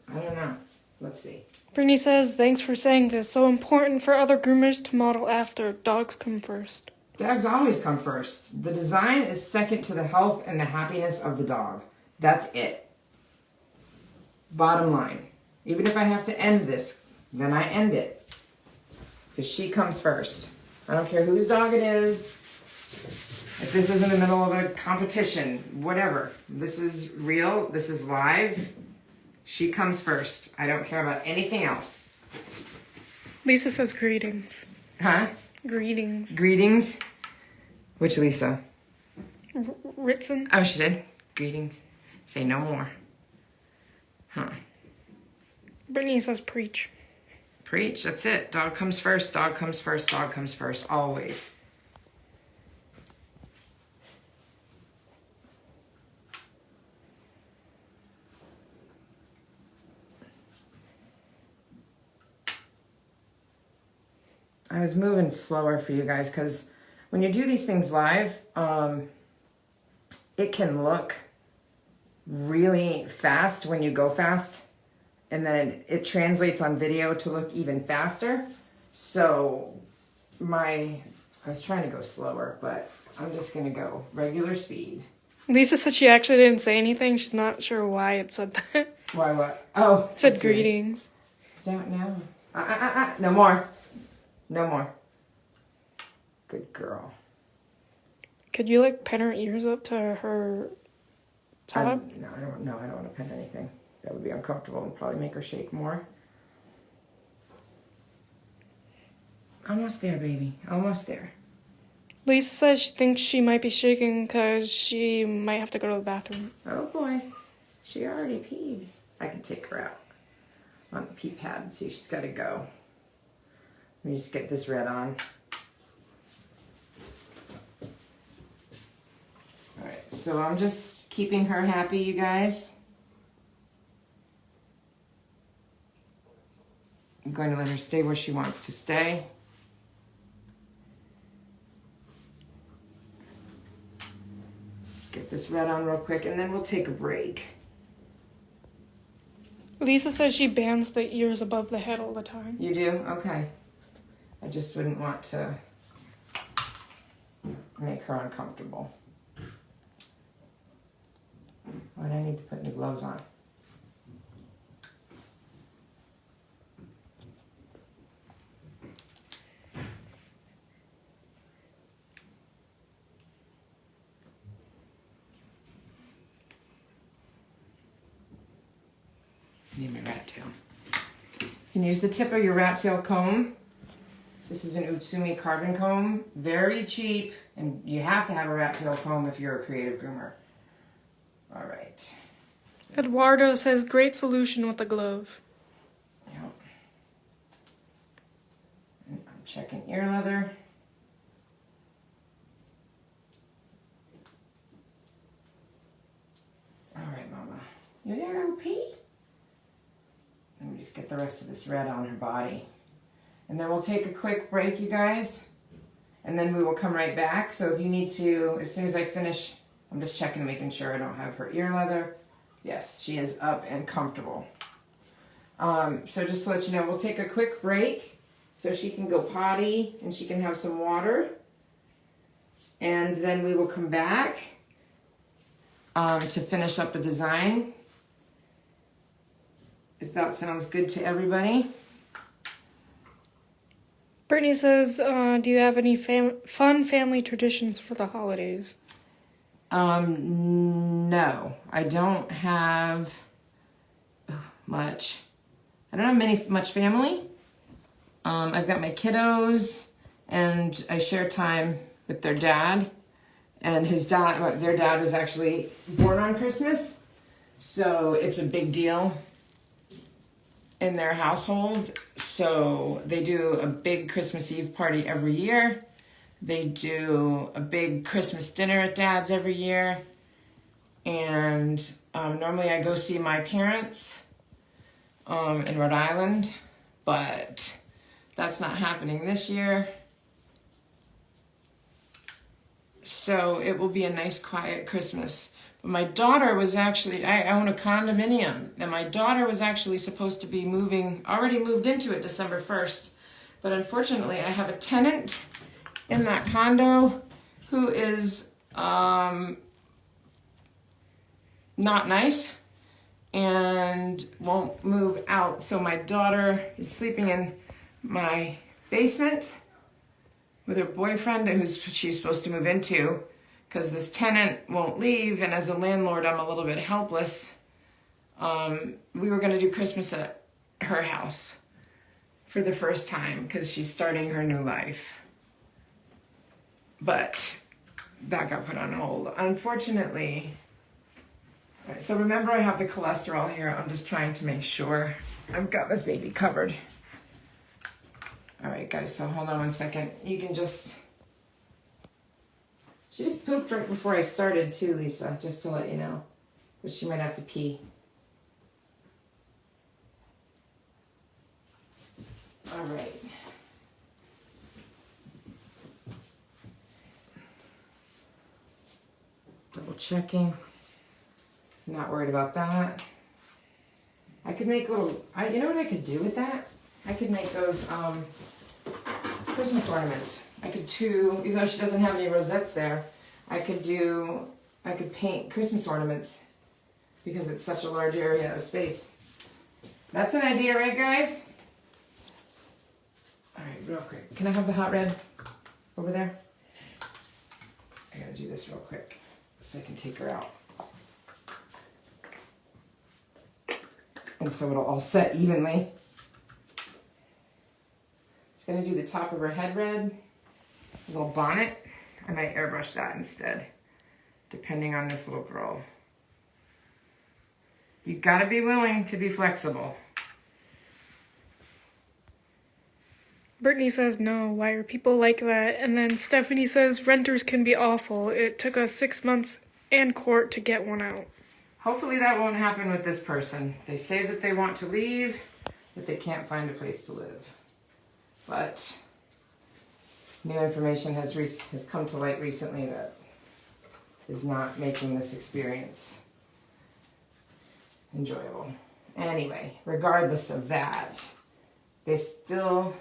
I don't know. Let's see. Brittany says, thanks for saying this. So important for other groomers to model after. Dogs come first. Dogs always come first. The design is second to the health and the happiness of the dog. That's it. Bottom line. Even if I have to end this, then I end it. Because she comes first. I don't care whose dog it is. If this is in the middle of a competition, whatever. This is real. This is live. She comes first. I don't care about anything else. Lisa says greetings. Huh? Greetings. Greetings. Which Lisa? Ritson. Oh, she did. Greetings. Say no more. Huh. Brittany says preach. Preach. That's it. Dog comes first. Dog comes first. Dog comes first. Always. I was moving slower for you guys because when you do these things live, it can look really fast when you go fast, and then it translates on video to look even faster. So I was trying to go slower, but I'm just gonna go regular speed. Lisa said she actually didn't say anything. She's not sure why it said that. Why what? Oh, It said greetings. Don't know. No more. No more. Good girl. Could you like pin her ears up to her top? No, I don't know. I don't want to pin anything. That would be uncomfortable and probably make her shake more. Almost there, baby. Almost there. Lisa says she thinks she might be shaking because she might have to go to the bathroom. Oh boy. She already peed. I can take her out on the pee pad and see if she's got to go. Let me just get this red on. Alright, so I'm just keeping her happy, you guys. I'm going to let her stay where she wants to stay. Get this red on real quick, and then we'll take a break. Lisa says she bands the ears above the head all the time. You do? Okay. I just wouldn't want to make her uncomfortable. Why do I need to put new gloves on? I need my rat tail. You can use the tip of your rat tail comb. This is an Utsumi carbon comb, very cheap, and you have to have a rat tail comb if you're a creative groomer. All right. Eduardo says great solution with the glove. Yep. And I'm checking ear leather. All right, Mama. You gotta go pee? Let me just get the rest of this red on her body. And then we'll take a quick break, you guys. And then we will come right back. So if you need to, as soon as I finish, I'm just checking, making sure I don't have her ear leather. Yes, she is up and comfortable. So just to let you know, we'll take a quick break so she can go potty and she can have some water. And then we will come back to finish up the design. If that sounds good to everybody. Brittany says, do you have any fun family traditions for the holidays? No, I don't have much. I don't have much family. I've got my kiddos, and I share time with their dad. And their dad was actually born on Christmas, so it's a big deal in their household. So they do a big Christmas Eve party every year. They do a big Christmas dinner at Dad's every year. And normally I go see my parents in Rhode Island, but that's not happening this year. So it will be a nice quiet Christmas. But my daughter was actually, I own a condominium, and my daughter was actually supposed to be already moved into it December 1st. But unfortunately I have a tenant in that condo who is not nice and won't move out. So my daughter is sleeping in my basement with her boyfriend she's supposed to move into, because this tenant won't leave, and as a landlord I'm a little bit helpless. We were going to do Christmas at her house for the first time because she's starting her new life. But that got put on hold, unfortunately. All right, so remember I have the cholesterol here. I'm just trying to make sure I've got this baby covered. All right, guys, so hold on one second. You can just... She just pooped right before I started too, Lisa, just to let you know. But she might have to pee. All right. Double checking. Not worried about that. I could make little, you know what I could do with that? I could make those Christmas ornaments. I could do, even though she doesn't have any rosettes there, I could paint Christmas ornaments because it's such a large area of space. That's an idea, right, guys? All right, real quick. Can I have the hot red over there? I gotta do this real quick so I can take her out. And so it'll all set evenly. It's gonna do the top of her head red, a little bonnet. I might airbrush that instead, depending on this little girl. You've gotta be willing to be flexible. Brittany says no, why are people like that? And then Stephanie says renters can be awful. It took us 6 months and court to get one out. Hopefully that won't happen with this person. They say that they want to leave, but they can't find a place to live. But new information has come to light recently that is not making this experience enjoyable. Anyway, regardless of that, they still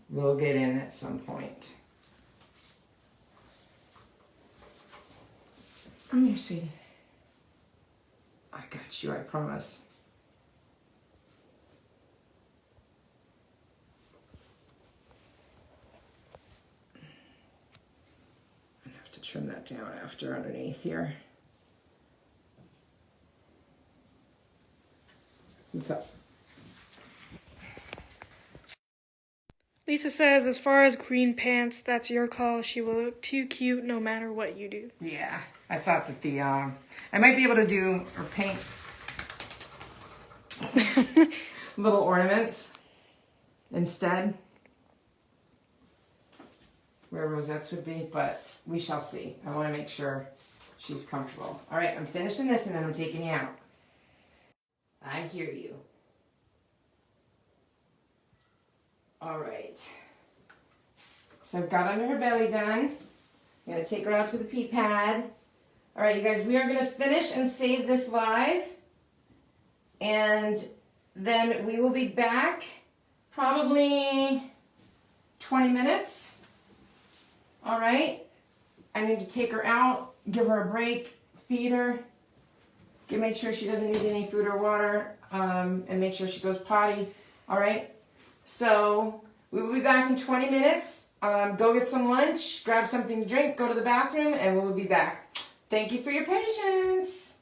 will get in at some point. Come here, sweetie. I got you, I promise. I have to trim that down after underneath here. What's up? Lisa says, as far as green pants, that's your call. She will look too cute no matter what you do. Yeah, I thought that I might be able to do or paint little ornaments instead, where rosettes would be, but we shall see. I want to make sure she's comfortable. All right, I'm finishing this and then I'm taking you out. I hear you. All right. So I've got under her belly done. I'm going to take her out to the pee pad. All right, you guys, we are going to finish and save this live. And then we will be back probably 20 minutes. All right. I need to take her out, give her a break, feed her, make sure she doesn't need any food or water, and make sure she goes potty. All right. So we will be back in 20 minutes. Go get some lunch, grab something to drink, go to the bathroom, and we'll be back. Thank you for your patience.